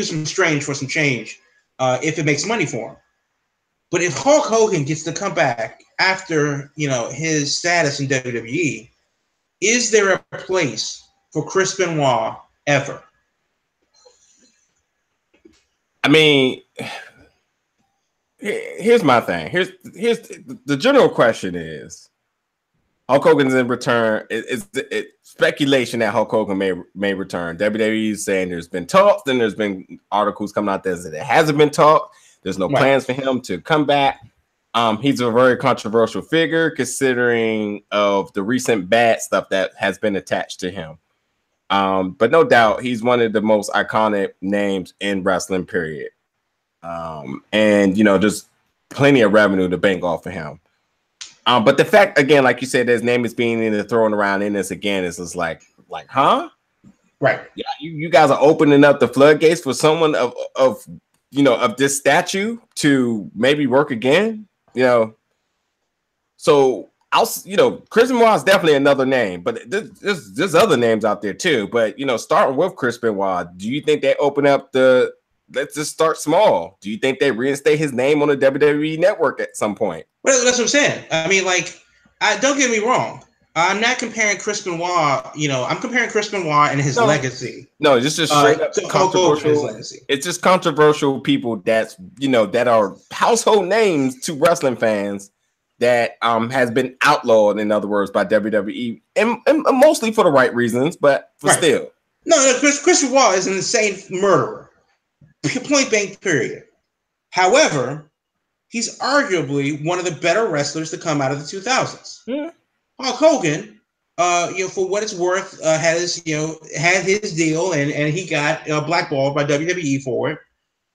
some strange for some change if it makes money for him. But if Hulk Hogan gets to come back after his status in WWE, is there a place for Chris Benoit ever? I mean, here's my thing. Here's the general question is: Hulk Hogan's in return. It's speculation that Hulk Hogan may return. WWE is saying there's been talks, then there's been articles coming out there that it hasn't been talked. There's no plans for him to come back. He's a very controversial figure considering of the recent bad stuff that has been attached to him. But no doubt he's one of the most iconic names in wrestling, period. And there's plenty of revenue to bank off of him. But the fact, again, like you said, his name is being thrown around in this again is just like, huh? Right. Yeah, you guys are opening up the floodgates for someone of this statue to maybe work again. So Chris Benoit is definitely another name, but there's other names out there too. But starting with Chris Benoit, do you think they open up let's just start small? Do you think they reinstate his name on the WWE network at some point? Well, that's what I'm saying. I mean, don't get me wrong. I'm not comparing Chris Benoit. I'm comparing Chris Benoit and his legacy. No, it's just straight up controversial. It's just controversial people that are household names to wrestling fans that has been outlawed, in other words, by WWE, and mostly for the right reasons, but still. No, Chris Benoit is an insane murderer. Point blank, period. However, he's arguably one of the better wrestlers to come out of the 2000s. Yeah. Hulk Hogan, for what it's worth, had his deal and he got blackballed by WWE for it.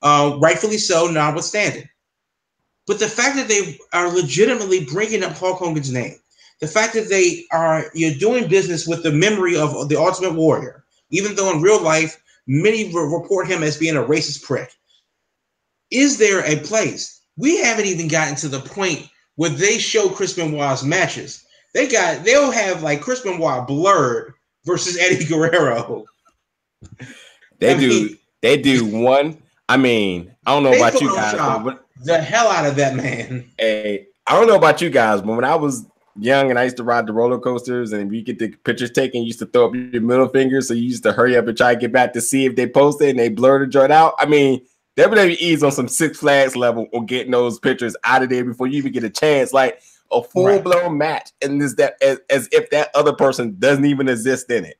Rightfully so, notwithstanding. But the fact that they are legitimately bringing up Hulk Hogan's name, the fact that they are doing business with the memory of the Ultimate Warrior, even though in real life, many report him as being a racist prick. Is there a place? We haven't even gotten to the point where they show Chris Benoit's matches. They'll have like Chris Benoit blurred versus Eddie Guerrero. They do one. I mean, I don't know about you guys, but the hell out of that man. Hey, I don't know about you guys, but when I was young and I used to ride the roller coasters and we get the pictures taken, you used to throw up your middle finger, so you used to hurry up and try to get back to see if they posted and they blurred the joint out. I mean, WWE's on some Six Flags level on getting those pictures out of there before you even get a chance, like a full-blown match, and as if that other person doesn't even exist in it.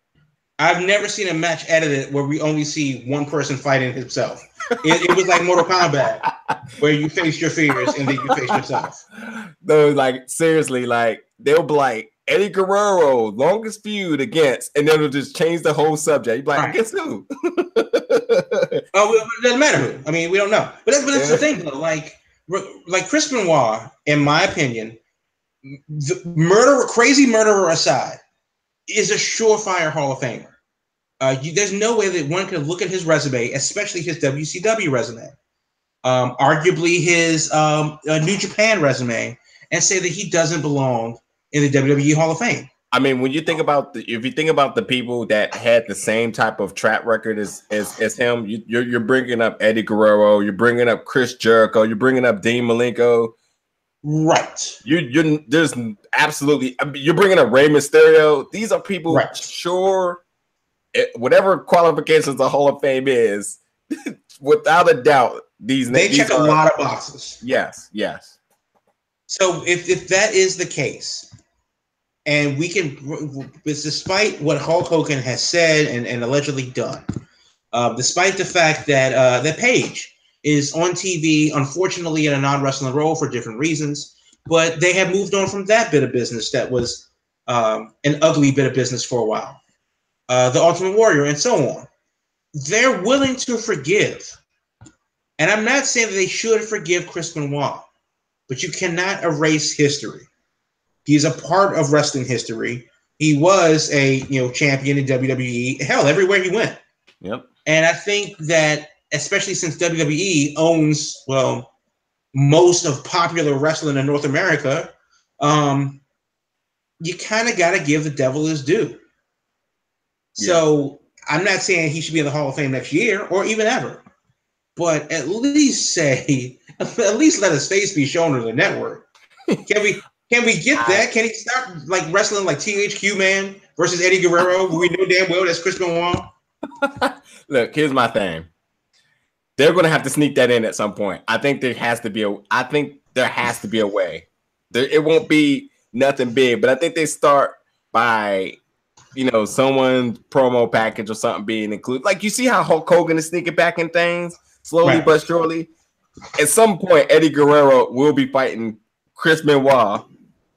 I've never seen a match edited where we only see one person fighting himself. It was like Mortal Kombat, where you face your fears and then you face yourself. No, like seriously, like they'll be like Eddie Guerrero, longest feud against, and then they'll just change the whole subject. You're like, right. Against who? Oh, it doesn't matter who. I mean, we don't know. But that's the thing, though. Like Chris Benoit, in my opinion, crazy murderer aside, is a surefire Hall of Famer. There's no way that one could look at his resume, especially his WCW resume, arguably his New Japan resume, and say that he doesn't belong in the WWE Hall of Fame. I mean, when you think about if you think about the people that had the same type of track record as him, you're bringing up Eddie Guerrero, you're bringing up Chris Jericho, you're bringing up Dean Malenko. Right. There's absolutely. I mean, you're bringing up Rey Mysterio. These are people, right. Sure. Whatever qualifications the Hall of Fame is, without a doubt, they check a lot of boxes. Yes. So if that is the case, and we can, despite what Hulk Hogan has said and allegedly done, despite the fact that that Paige is on TV, unfortunately in a non-wrestling role for different reasons, but they have moved on from that bit of business that was an ugly bit of business for a while. The Ultimate Warrior, and so on. They're willing to forgive. And I'm not saying that they should forgive Chris Benoit, but you cannot erase history. He's a part of wrestling history. He was a champion in WWE. Hell, everywhere he went. Yep. And I think that, especially since WWE owns, most of popular wrestling in North America, you kind of got to give the devil his due. So I'm not saying he should be in the Hall of Fame next year or even ever, but at least let his face be shown on the network. Can we get that? Can he start like wrestling like THQ Man versus Eddie Guerrero? We know damn well that's Chris Benoit. Look, here's my thing. They're going to have to sneak that in at some point. I think there has to be a way. It won't be nothing big, but I think they start by someone's promo package or something being included. Like, you see how Hulk Hogan is sneaking back in things slowly but surely. At some point, Eddie Guerrero will be fighting Chris Benoit,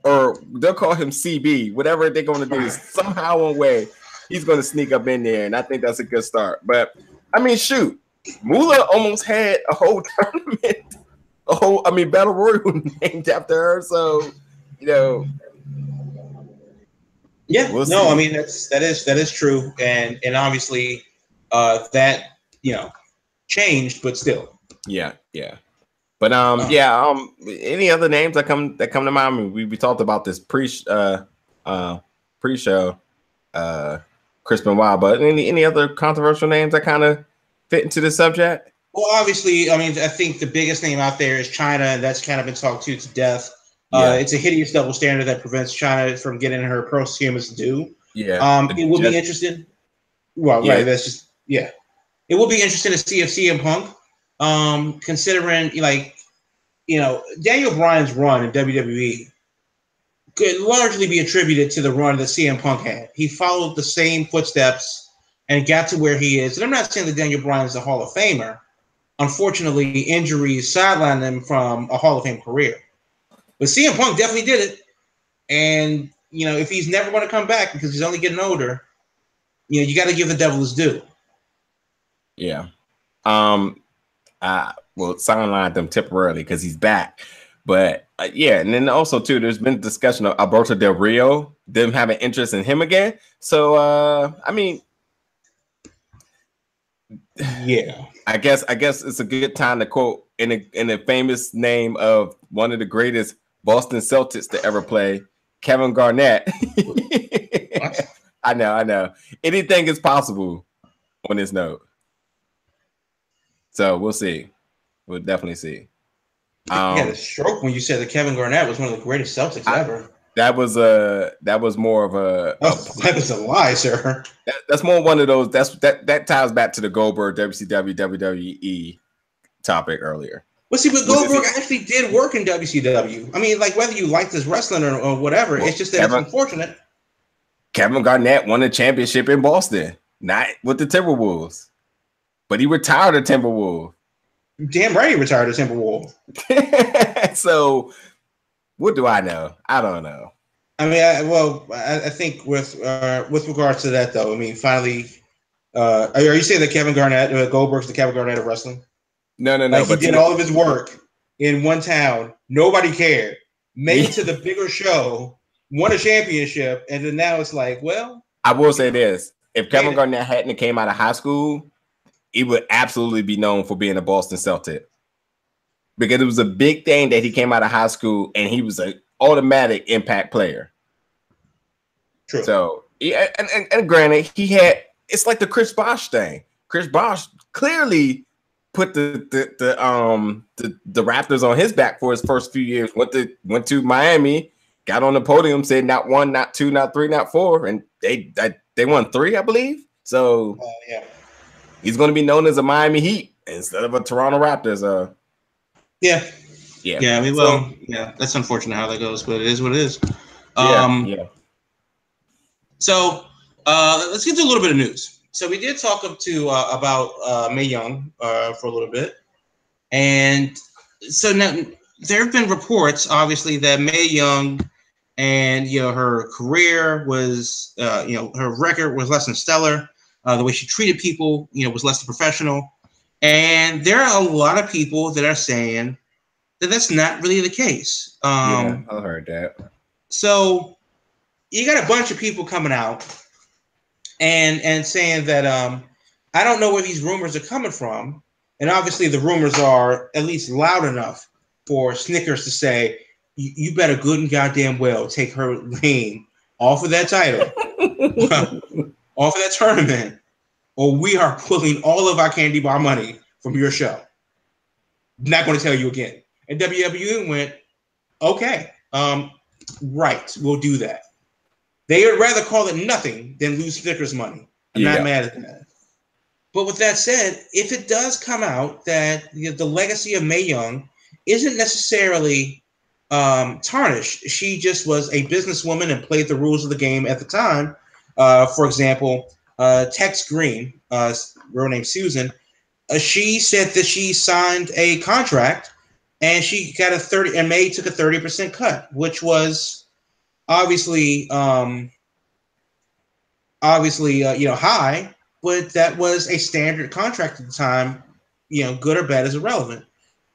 or they'll call him CB. Whatever they're going to do, somehow, one way, he's going to sneak up in there, and I think that's a good start. But I mean, shoot, Moolah almost had a whole tournament, Battle Royal named after her. So, Yeah, I mean that is true, and obviously that changed, but still. Yeah. But any other names that come to mind? I mean, we talked about this pre-show, Chris Benoit, but any other controversial names that kind of fit into the subject? Well, obviously, I mean, I think the biggest name out there is China, and that's kind of been talked to death. It's a hideous double standard that prevents China from getting her posthumous due. Yeah. It will be interesting. Well, right. That's just It will be interesting to see if CM Punk, considering Daniel Bryan's run in WWE could largely be attributed to the run that CM Punk had. He followed the same footsteps and got to where he is. And I'm not saying that Daniel Bryan is a Hall of Famer. Unfortunately, injuries sidelined him from a Hall of Fame career. But CM Punk definitely did it. And, if he's never going to come back because he's only getting older, you got to give the devil his due. Yeah. Sidelined them temporarily because he's back. But, and then also, too, there's been discussion of Alberto Del Rio, them having interest in him again. So, Yeah. I guess it's a good time to quote in the famous name of one of the greatest Boston Celtics to ever play, Kevin Garnett. What? I know. Anything is possible on this note. So we'll see. We'll definitely see. You had a stroke when you said that Kevin Garnett was one of the greatest Celtics ever. That was more of a that was a lie, sir. That's more one of those. That ties back to the Goldberg WCW WWE topic earlier. Well, see, but Goldberg actually did work in WCW. I mean, like whether you like this wrestling or whatever, it's just that it's unfortunate. Kevin Garnett won a championship in Boston, not with the Timberwolves, but he retired a Timberwolves. Damn right, he retired a Timberwolves. So, what do I know? I don't know. I mean, I think with regards to that, though, I mean, finally, are you saying that Kevin Garnett, Goldberg's the Kevin Garnett of wrestling? No. Like he did all of his work in one town. Nobody cared. Made it to the bigger show, won a championship, and then now it's like, well. I will say this: if Kevin Garnett hadn't came out of high school, he would absolutely be known for being a Boston Celtic. Because it was a big thing that he came out of high school and he was an automatic impact player. True. So, yeah, and granted, it's like the Chris Bosh thing. Chris Bosh clearly put the Raptors on his back for his first few years. Went to Miami, got on the podium, said not 1, not 2, not 3, not 4, and they won 3, I believe. So yeah, he's going to be known as a Miami Heat instead of a Toronto Raptors. Yeah. I mean, that's unfortunate how that goes, but it is what it is. Yeah. So let's get to a little bit of news. So we did talk about Mae Young for a little bit, and so now there have been reports, obviously, that Mae Young and her career was, her record was less than stellar. The way she treated people, was less than professional. And there are a lot of people that are saying that that's not really the case. I heard that. So you got a bunch of people coming out and saying that I don't know where these rumors are coming from. And obviously the rumors are at least loud enough for Snickers to say, you better good and goddamn well take her name off of that title, off of that tournament, or we are pulling all of our candy bar money from your show. Not going to tell you again. And WWE went, okay, right, we'll do that. They would rather call it nothing than lose Snickers money. I'm not mad at that. But with that said, if it does come out that the legacy of Mae Young isn't necessarily tarnished, she just was a businesswoman and played the rules of the game at the time. For example, Tex Green, real name Susan, she said that she signed a contract and she got and Mae took a 30% cut, which was obviously high, but that was a standard contract at the time. Good or bad is irrelevant.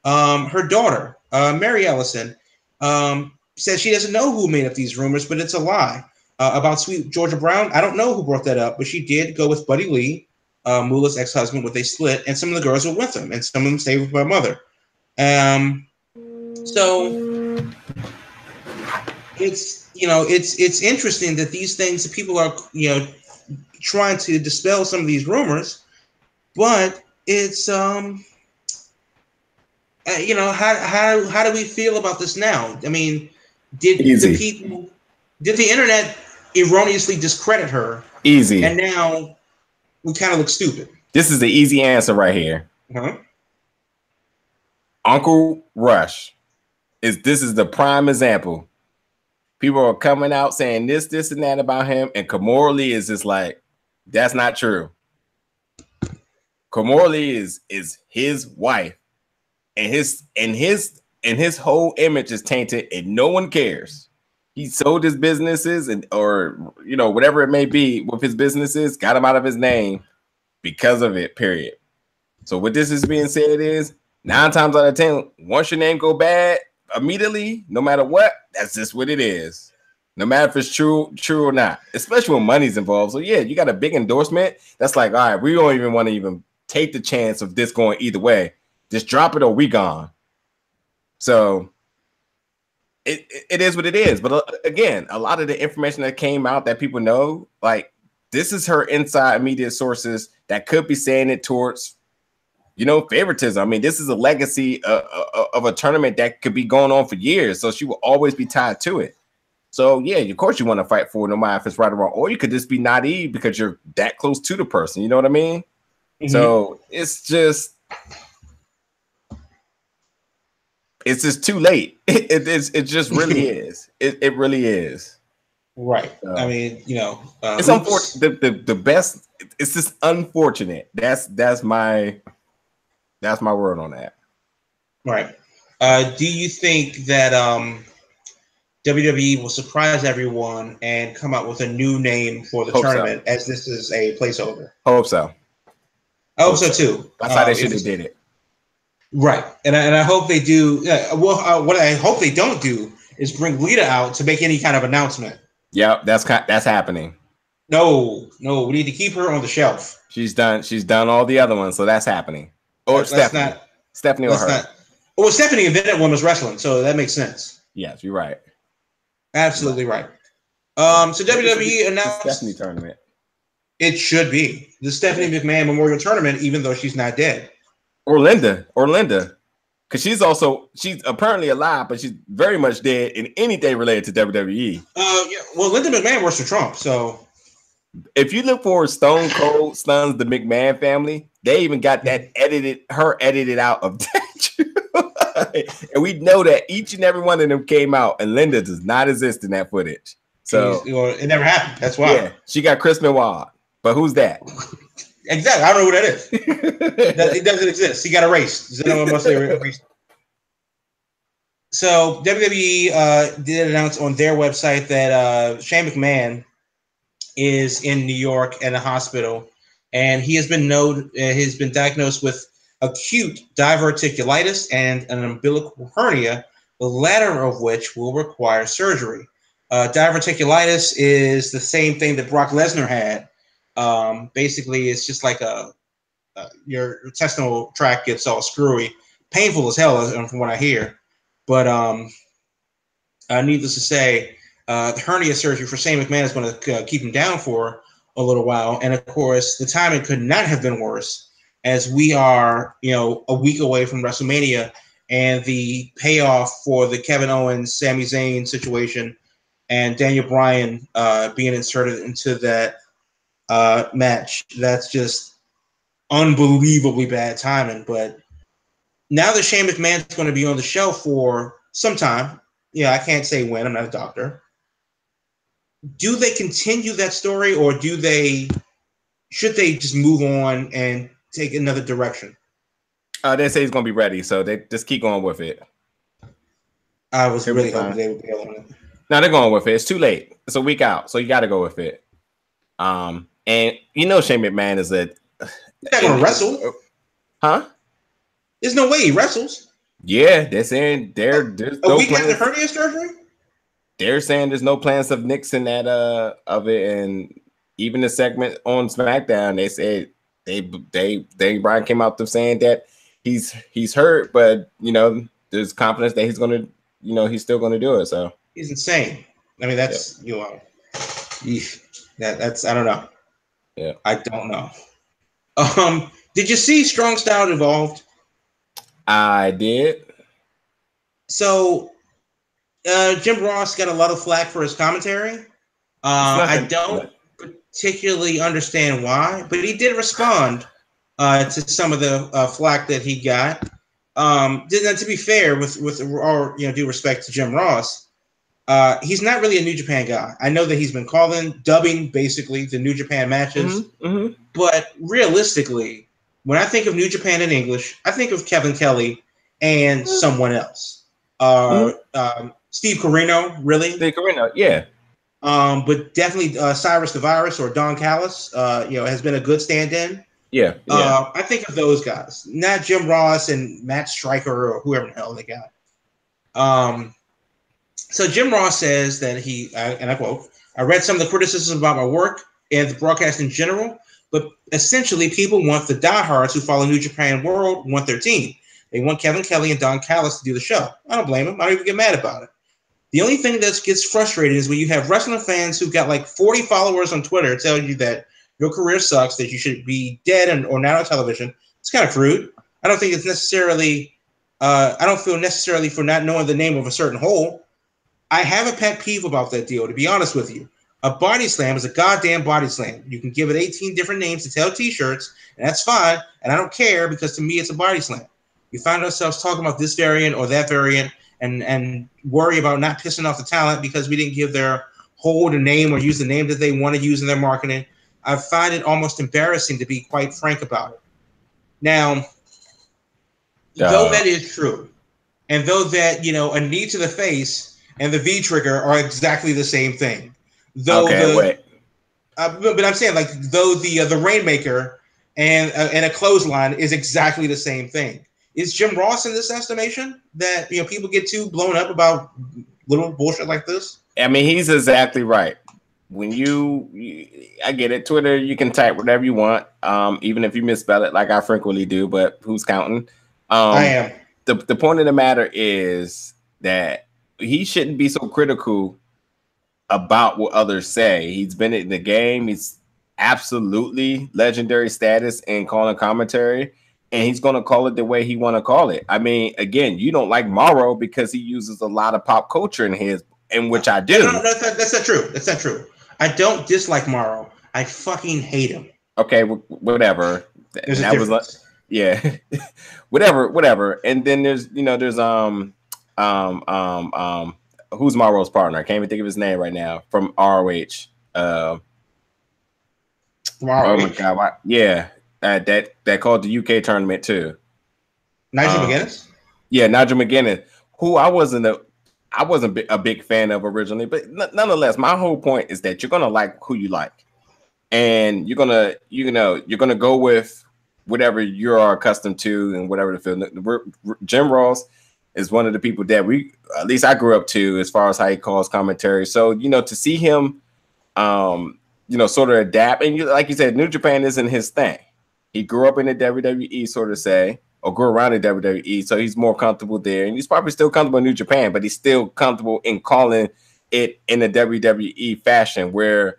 Her daughter, Mary Ellison, says she doesn't know who made up these rumors, but it's a lie. About Sweet Georgia Brown, I don't know who brought that up, but she did go with Buddy Lee, Moolah's ex-husband, when they split, and some of the girls were with him, and some of them stayed with my mother. So it's interesting that these things that people are trying to dispel some of these rumors, but it's how do we feel about this now? I mean, did the internet erroneously discredit her? Easy. And now we kind of look stupid. This is the easy answer right here. Uh-huh. Uncle Rush this is the prime example. People are coming out saying this, and that about him, and Kimora Lee is just like, that's not true. Kimora Lee is his wife, and his whole image is tainted, and no one cares. He sold his businesses or whatever it may be with his businesses, got him out of his name because of it, period. So what this is being said is 9 times out of 10, once your name go bad immediately, no matter what, that's just what it is. No matter if it's true or not, especially when money's involved. So yeah, you got a big endorsement. That's like, all right, we don't even want to even take the chance of this going either way. Just drop it or we gone. So it is what it is. But again, a lot of the information that came out that people know, like this is her inside media sources that could be saying it towards, favoritism. I mean, this is a legacy of a tournament that could be going on for years. So she will always be tied to it. So yeah, of course you want to fight for it, no matter if it's right or wrong. Or you could just be naive because you're that close to the person. You know what I mean? Mm-hmm. So it's just too late. It just really is. It really is. Right. So, I mean, it's unfortunate. The best. It's just unfortunate. That's my word on that. Right. Do you think that WWE will surprise everyone and come out with a new name for the tournament, as this is a placeholder? Hope so. I hope so too. That's how they should have did it. Right, and I hope they do. What I hope they don't do is bring Lita out to make any kind of announcement. Yep, that's happening. No, we need to keep her on the shelf. She's done all the other ones, so that's happening. Or Stephanie or her. Well, Stephanie invented women's wrestling, so that makes sense. Yes, you're right. Absolutely right. So WWE announced the Stephanie tournament. It should be the Stephanie McMahon Memorial Tournament, even though she's not dead. Or Linda, because she's apparently alive, but she's very much dead in anything related to WWE. Yeah. Well, Linda McMahon works for Trump, so if you look for Stone Cold Stuns the McMahon family, they even got that edited out of that. And we know that each and every one of them came out, and Linda does not exist in that footage. So it never happened. That's why. Yeah, she got Chris Benoit, but who's that? Exactly. I don't know who that is. It doesn't exist. He got erased. So WWE did announce on their website that Shane McMahon is in New York at a hospital, and he has been diagnosed with acute diverticulitis and an umbilical hernia, the latter of which will require surgery. Diverticulitis is the same thing that Brock Lesnar had. Basically, it's just like your intestinal tract gets all screwy, painful as hell, from what I hear. But needless to say, the hernia surgery for Shane McMahon is going to keep him down for a little while. And of course, the timing could not have been worse, as we are, a week away from WrestleMania and the payoff for the Kevin Owens, Sami Zayn situation, and Daniel Bryan being inserted into that match. That's just unbelievably bad timing. But now that Shane McMahon's going to be on the show for some time, I can't say when, I'm not a doctor. Do they continue that story, or should they just move on and take another direction? They say he's going to be ready, so they just keep going with it. I was really hoping they would be able to. No, they're going with it. It's too late. It's a week out, so you got to go with it. And Shane McMahon is he's not going to wrestle. Huh? There's no way he wrestles. Yeah, they're saying there's no week after hernia surgery. They're saying there's no plans of nixing that of it, and even the segment on SmackDown, they said Brian came out to saying that he's hurt, but there's confidence that he's gonna he's still gonna do it. So he's insane. I mean, that's that's I don't know. Yeah, I don't know. Did you see Strong Style Evolved? I did. So, Jim Ross got a lot of flack for his commentary. I don't particularly understand why, but he did respond to some of the flack that he got. To be fair, with all due respect to Jim Ross, he's not really a New Japan guy. I know that he's been dubbing basically the New Japan matches, but realistically, when I think of New Japan in English, I think of Kevin Kelly and someone else. Steve Corino, really? Steve Corino, yeah. But definitely Cyrus the Virus or Don Callis, has been a good stand-in. Yeah. I think of those guys, not Jim Ross and Matt Stryker or whoever the hell they got. So Jim Ross says that and I quote, "I read some of the criticisms about my work and the broadcast in general, But essentially, people want the diehards who follow New Japan World want their team. They want Kevin Kelly and Don Callis to do the show. I don't blame them. I don't even get mad about it. The only thing that gets frustrating is when you have wrestling fans who've got like 40 followers on Twitter tell you that your career sucks, that you should be dead or not on television. It's kind of crude. I don't think it's necessarily. I don't feel necessarily for not knowing the name of a certain hole. I have a pet peeve about that deal, to be honest with you. A body slam is a goddamn body slam. You can give it 18 different names to sell t-shirts, and that's fine. And I don't care because to me, it's a body slam. We find ourselves talking about this variant or that variant and worry about not pissing off the talent because we didn't give their hold a name or use the name that they want to use in their marketing. I find it almost embarrassing to be quite frank about it. Now, though that is true, and though that, a knee to the face and the V trigger are exactly the same thing. Though but I'm saying, like, though the Rainmaker and a clothesline is exactly the same thing. Is Jim Ross in this estimation that people get too blown up about little bullshit like this? I mean, he's exactly right. When I get it. Twitter, you can type whatever you want, even if you misspell it, like I frequently do. But who's counting? I am. The point of the matter is that he shouldn't be so critical about what others say. He's been in the game. He's absolutely legendary status in calling commentary, and he's going to call it the way he want to call it. I mean, again, you don't like Morrow because he uses a lot of pop culture in which I do. No, that's not true. That's not true. I don't dislike Morrow. I fucking hate him. Okay, whatever. There's a difference. Yeah, whatever. And then there's who's Morrow's partner? I can't even think of his name right now from ROH. Oh my god, yeah, that called the UK tournament too. Nigel McGuinness. Yeah, Nigel McGuinness, who I wasn't a big fan of originally, but nonetheless, my whole point is that you're gonna like who you like, and you're gonna go with whatever you are accustomed to and whatever the feel. Jim Ross is one of the people that at least I grew up to as far as how he calls commentary. So to see him, sort of adapt, and like you said, New Japan isn't his thing. He grew up in the WWE, sort of say, or grew around the WWE, so he's more comfortable there, and he's probably still comfortable in New Japan, but he's still comfortable in calling it in the WWE fashion, where,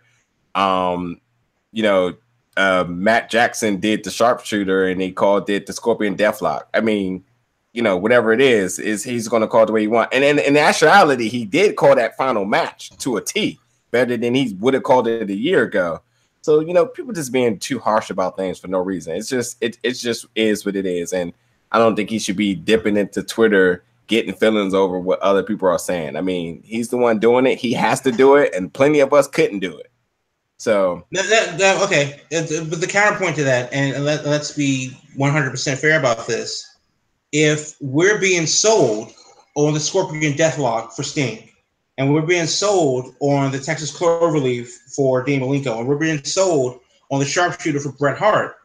Matt Jackson did the sharpshooter, and he called it the Scorpion Deathlock. I mean, whatever it is he's going to call it the way he wants. And in actuality, he did call that final match to a T better than he would have called it a year ago. So, people just being too harsh about things for no reason. It's just is what it is. And I don't think he should be dipping into Twitter, getting feelings over what other people are saying. I mean, he's the one doing it. He has to do it. And plenty of us couldn't do it. So. Okay. But the counterpoint to that, and let's be 100% fair about this. If we're being sold on the Scorpion Deathlock for Sting, and we're being sold on the Texas Cloverleaf for Dean Malenko, and we're being sold on the sharpshooter for Bret Hart,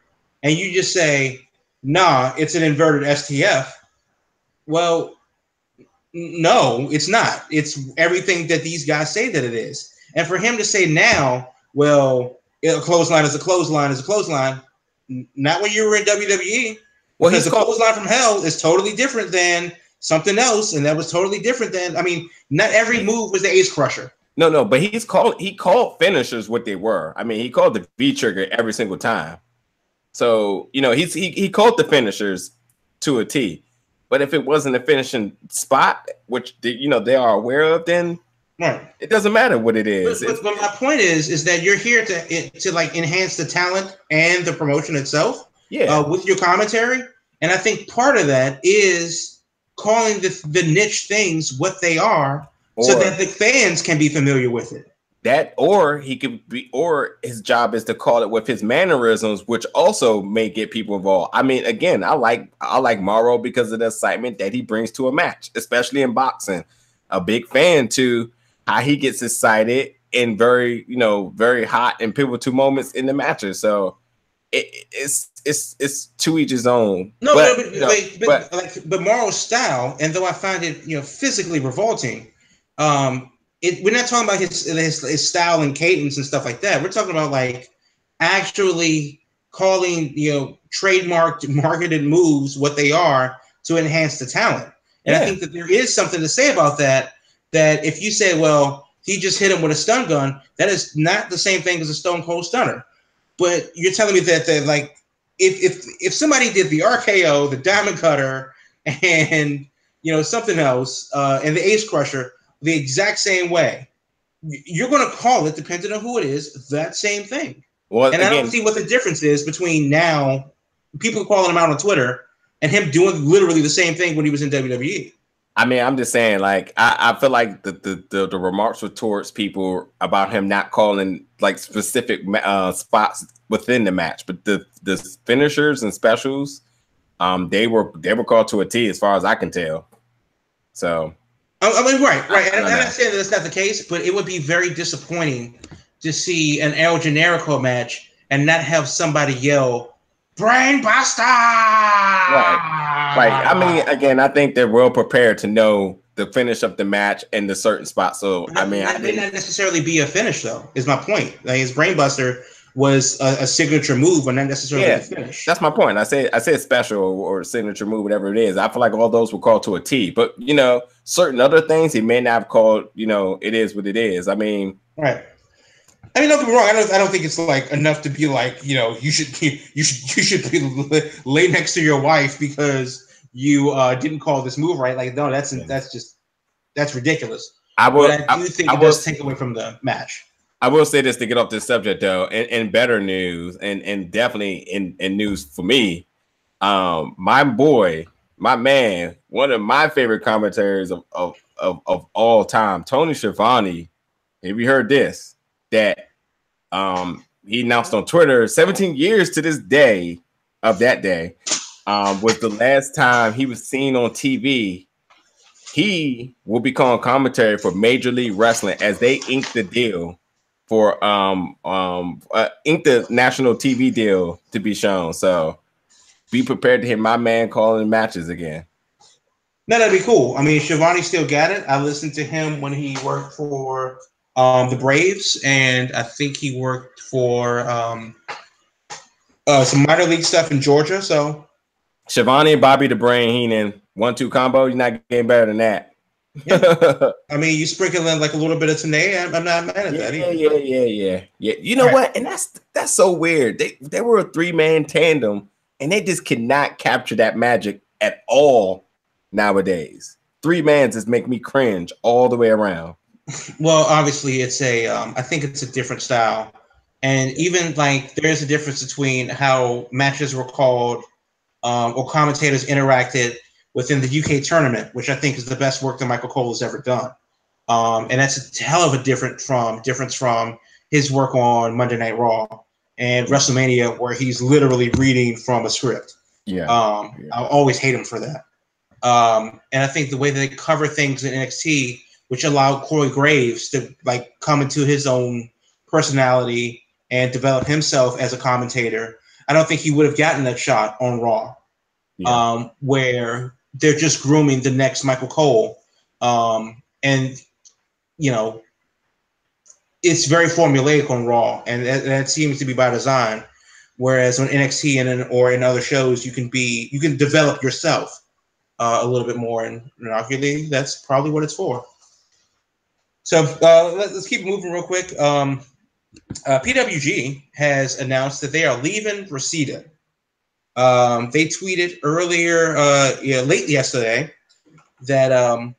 and you just say, nah, it's an inverted STF, well, no, it's not. It's everything that these guys say that it is. And for him to say now, well, a clothesline is a clothesline is a clothesline, not when you were in WWE. Well, because the clothesline from hell is totally different than something else, and that was totally different than. I mean, not every move was the Ace Crusher. No, but he called finishers what they were. I mean, he called the V trigger every single time. So he called the finishers to a T. But if it wasn't a finishing spot, which they are aware of, then right, it doesn't matter what it is. But my point is that you're here to like enhance the talent and the promotion itself. Yeah, with your commentary. And I think part of that is calling the niche things what they are, so that the fans can be familiar with it. That, or he could be, or his job is to call it with his mannerisms, which also may get people involved. I mean, again, I like Morrow because of the excitement that he brings to a match, especially in boxing. A big fan to how he gets excited in very hot and pivotal moments in the matches. So it's to each his own. But Morrow's style, and though I find it physically revolting, we're not talking about his style and cadence and stuff like that. We're talking about like actually calling, trademarked marketed moves what they are to enhance the talent. And I think that there is something to say about that. That if you say, well, he just hit him with a stun gun, that is not the same thing as a Stone Cold Stunner. But you're telling me that like if somebody did the RKO, the Diamond Cutter, and something else, and the Ace Crusher the exact same way, you're going to call it, depending on who it is, that same thing. Well, and I don't see what the difference is between now people calling him out on Twitter and him doing literally the same thing when he was in WWE. I mean, I'm just saying, like, I feel like the remarks were towards people about him not calling like specific spots within the match, but the finishers and specials, they were called to a T as far as I can tell. So, I mean, right, and I'm not saying that that's not the case, but it would be very disappointing to see an El Generico match and not have somebody yell "Brainbuster!" Right. I mean, again, I think they're well prepared to know the finish of the match and the certain spot. So, I mean, that may not necessarily be a finish, though. Is my point. Like, his Brainbuster was a signature move, but not necessarily a finish. That's my point. I said special or signature move, whatever it is. I feel like all those were called to a T. But certain other things he may not have called. It is what it is. I mean, right. I mean, don't get me wrong. I don't think it's like enough to be like, you should be lay next to your wife because you didn't call this move right. Like, no, that's ridiculous. I do think it does take away from the match. I will say this to get off this subject, though, in better news and definitely in news for me, my boy, my man, one of my favorite commentators of all time, Tony Schiavone. Have you heard this? That he announced on Twitter 17 years to this day of that day was the last time he was seen on TV. He will become commentary for Major League Wrestling as they ink the deal for ink the national TV deal to be shown. So be prepared to hear my man calling matches again. No, that'd be cool. I mean, Schiavone still got it. I listened to him when he worked for the Braves, and I think he worked for some minor league stuff in Georgia. So Schiavone and Bobby the Brain Heenan 1-2 combo. You're not getting better than that. Yeah. I mean, you sprinkle in like a little bit of Tanay. I'm not mad at that either. Yeah. You know what? And that's so weird. They were a 3-man tandem, and they just cannot capture that magic at all nowadays. 3 man just make me cringe all the way around. Well, obviously, it's I think it's a different style, and even like there is a difference between how matches were called or commentators interacted within the UK tournament, which I think is the best work that Michael Cole has ever done. And that's a hell of a difference from his work on Monday Night Raw and WrestleMania, where he's literally reading from a script. I always hate him for that. And I think the way they cover things in NXT, which allowed Corey Graves to like come into his own personality and develop himself as a commentator, I don't think he would have gotten that shot on Raw, where they're just grooming the next Michael Cole. And, it's very formulaic on Raw, and that seems to be by design. Whereas on NXT or in other shows, you can develop yourself a little bit more, and arguably that's probably what it's for. So let's keep moving real quick. PWG has announced that they are leaving Reseda. They tweeted earlier, late yesterday, that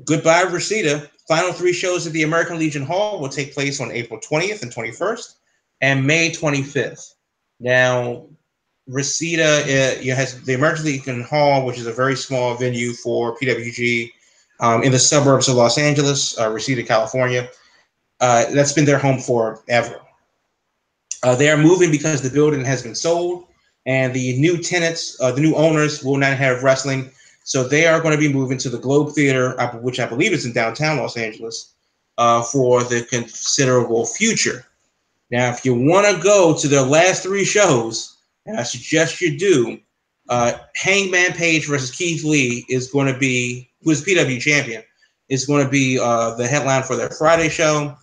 goodbye Reseda. Final 3 shows at the American Legion Hall will take place on April 20th and 21st and May 25th. Now, Reseda has the American Legion Hall, which is a very small venue for PWG in the suburbs of Los Angeles, Reseda, California. That's been their home forever. They are moving because the building has been sold, and the new tenants, the new owners, will not have wrestling. So they are going to be moving to the Globe Theater, which I believe is in downtown Los Angeles, for the considerable future. Now, if you want to go to their last 3 shows, and I suggest you do, Hangman Page versus Keith Lee is going to be, who is PW champion, is going to be the headline for their Friday show.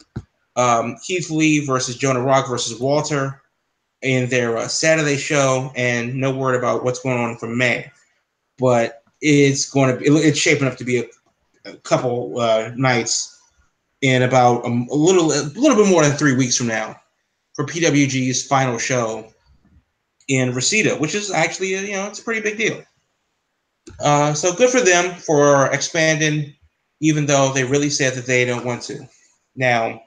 Keith Lee versus Jonah Rock versus Walter in their Saturday show, and no word about what's going on for May. But it's shaping up to be a couple nights in about a little bit more than 3 weeks from now for PWG's final show in Reseda, which is actually it's a pretty big deal. So good for them for expanding, even though they really said that they don't want to. Now,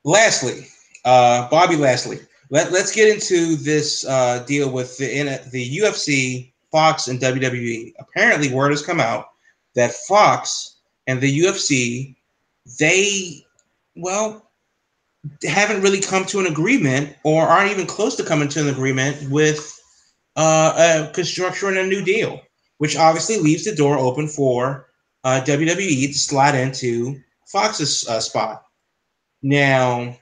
lastly, Bobby Lashley. Let's get into this deal with the UFC, Fox, and WWE. Apparently, word has come out that Fox and the UFC, they haven't really come to an agreement, or aren't even close to coming to an agreement with constructing a new deal, which obviously leaves the door open for WWE to slide into Fox's spot. Now,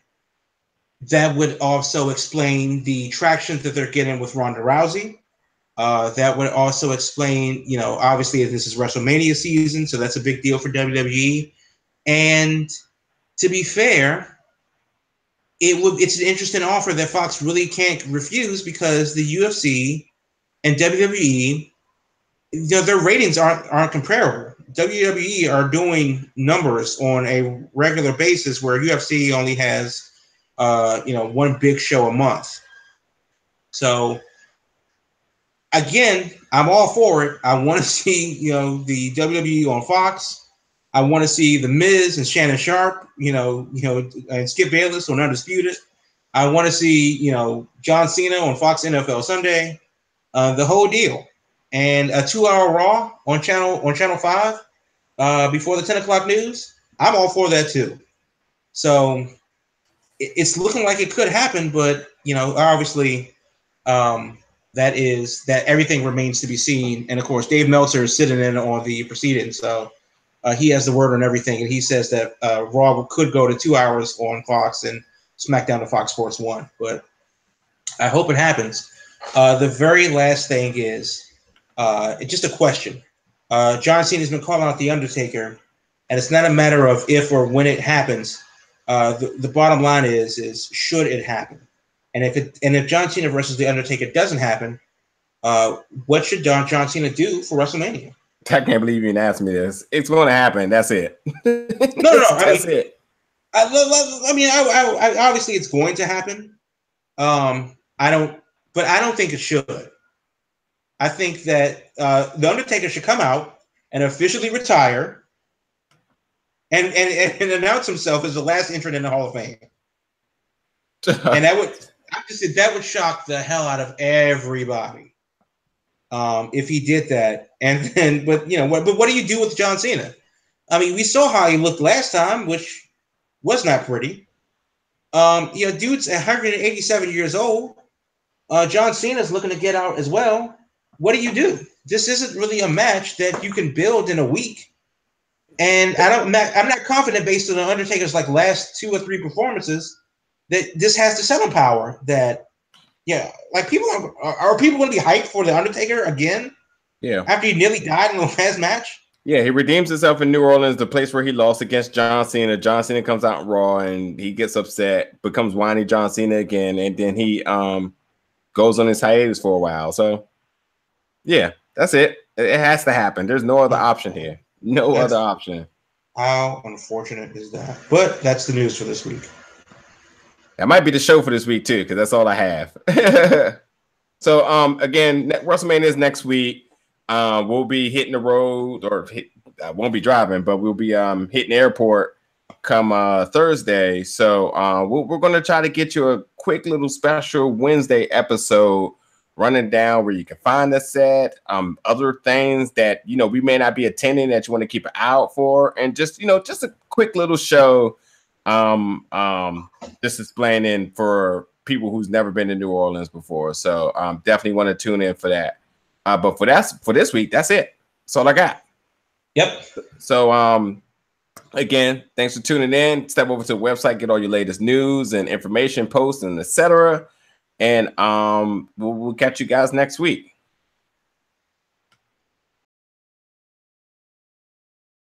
that would also explain the traction that they're getting with Ronda Rousey. That would also explain, obviously this is WrestleMania season, so that's a big deal for WWE. And to be fair, it's an interesting offer that Fox really can't refuse, because the UFC and WWE, their ratings aren't comparable. WWE are doing numbers on a regular basis, where UFC only has one big show a month. So again, I'm all for it. I want to see the WWE on Fox. I want to see The Miz and Shannon Sharp, and Skip Bayless on Undisputed. I want to see John Cena on Fox NFL Sunday, the whole deal, and a 2-hour Raw on Channel 5 before the 10 o'clock news. I'm all for that too. So it's looking like it could happen, but obviously that everything remains to be seen. And of course, Dave Meltzer is sitting in on the proceedings, so he has the word on everything, and he says that Raw could go to 2 hours on Fox and SmackDown to Fox Sports 1. But I hope it happens. The very last thing is just a question. John Cena's been calling out The Undertaker, and it's not a matter of if or when it happens. The bottom line is should it happen? And if John Cena versus The Undertaker doesn't happen, what should John Cena do for WrestleMania? I can't believe you even asked me this. It's going to happen. That's it. No. That's it. I mean, obviously it's going to happen. I don't think it should. I think that The Undertaker should come out and officially retire and announce himself as the last entrant in the Hall of Fame. And that would shock the hell out of everybody. If he did that. But what do you do with John Cena? I mean, we saw how he looked last time, which was not pretty. Dude's 187 years old. John Cena's looking to get out as well. What do you do? This isn't really a match that you can build in a week. And I'm not confident, based on the Undertaker's last 2 or 3 performances, that this has the selling power. That people are people going to be hyped for the Undertaker again? Yeah. After he nearly died in the last match? Yeah, he redeems himself in New Orleans, the place where he lost against John Cena. John Cena comes out in Raw and he gets upset, becomes whiny John Cena again, and then he goes on his hiatus for a while. So, yeah, that's it. It has to happen. There's no other option here. No other option. How unfortunate is that? But that's the news for this week. That might be the show for this week too, because that's all I have. So, again, WrestleMania is next week. We'll be hitting the road, I won't be driving, but we'll be hitting the airport come Thursday. So we're going to try to get you a quick little special Wednesday episode running down where you can find the set, other things that we may not be attending that you want to keep an eye out for, and just just a quick little show, just explaining for people who's never been to New Orleans before. So definitely want to tune in for that. But for this week, that's it. That's all I got. Yep. So again, thanks for tuning in. Step over to the website, get all your latest news and information, posts, and etc. And we'll catch you guys next week.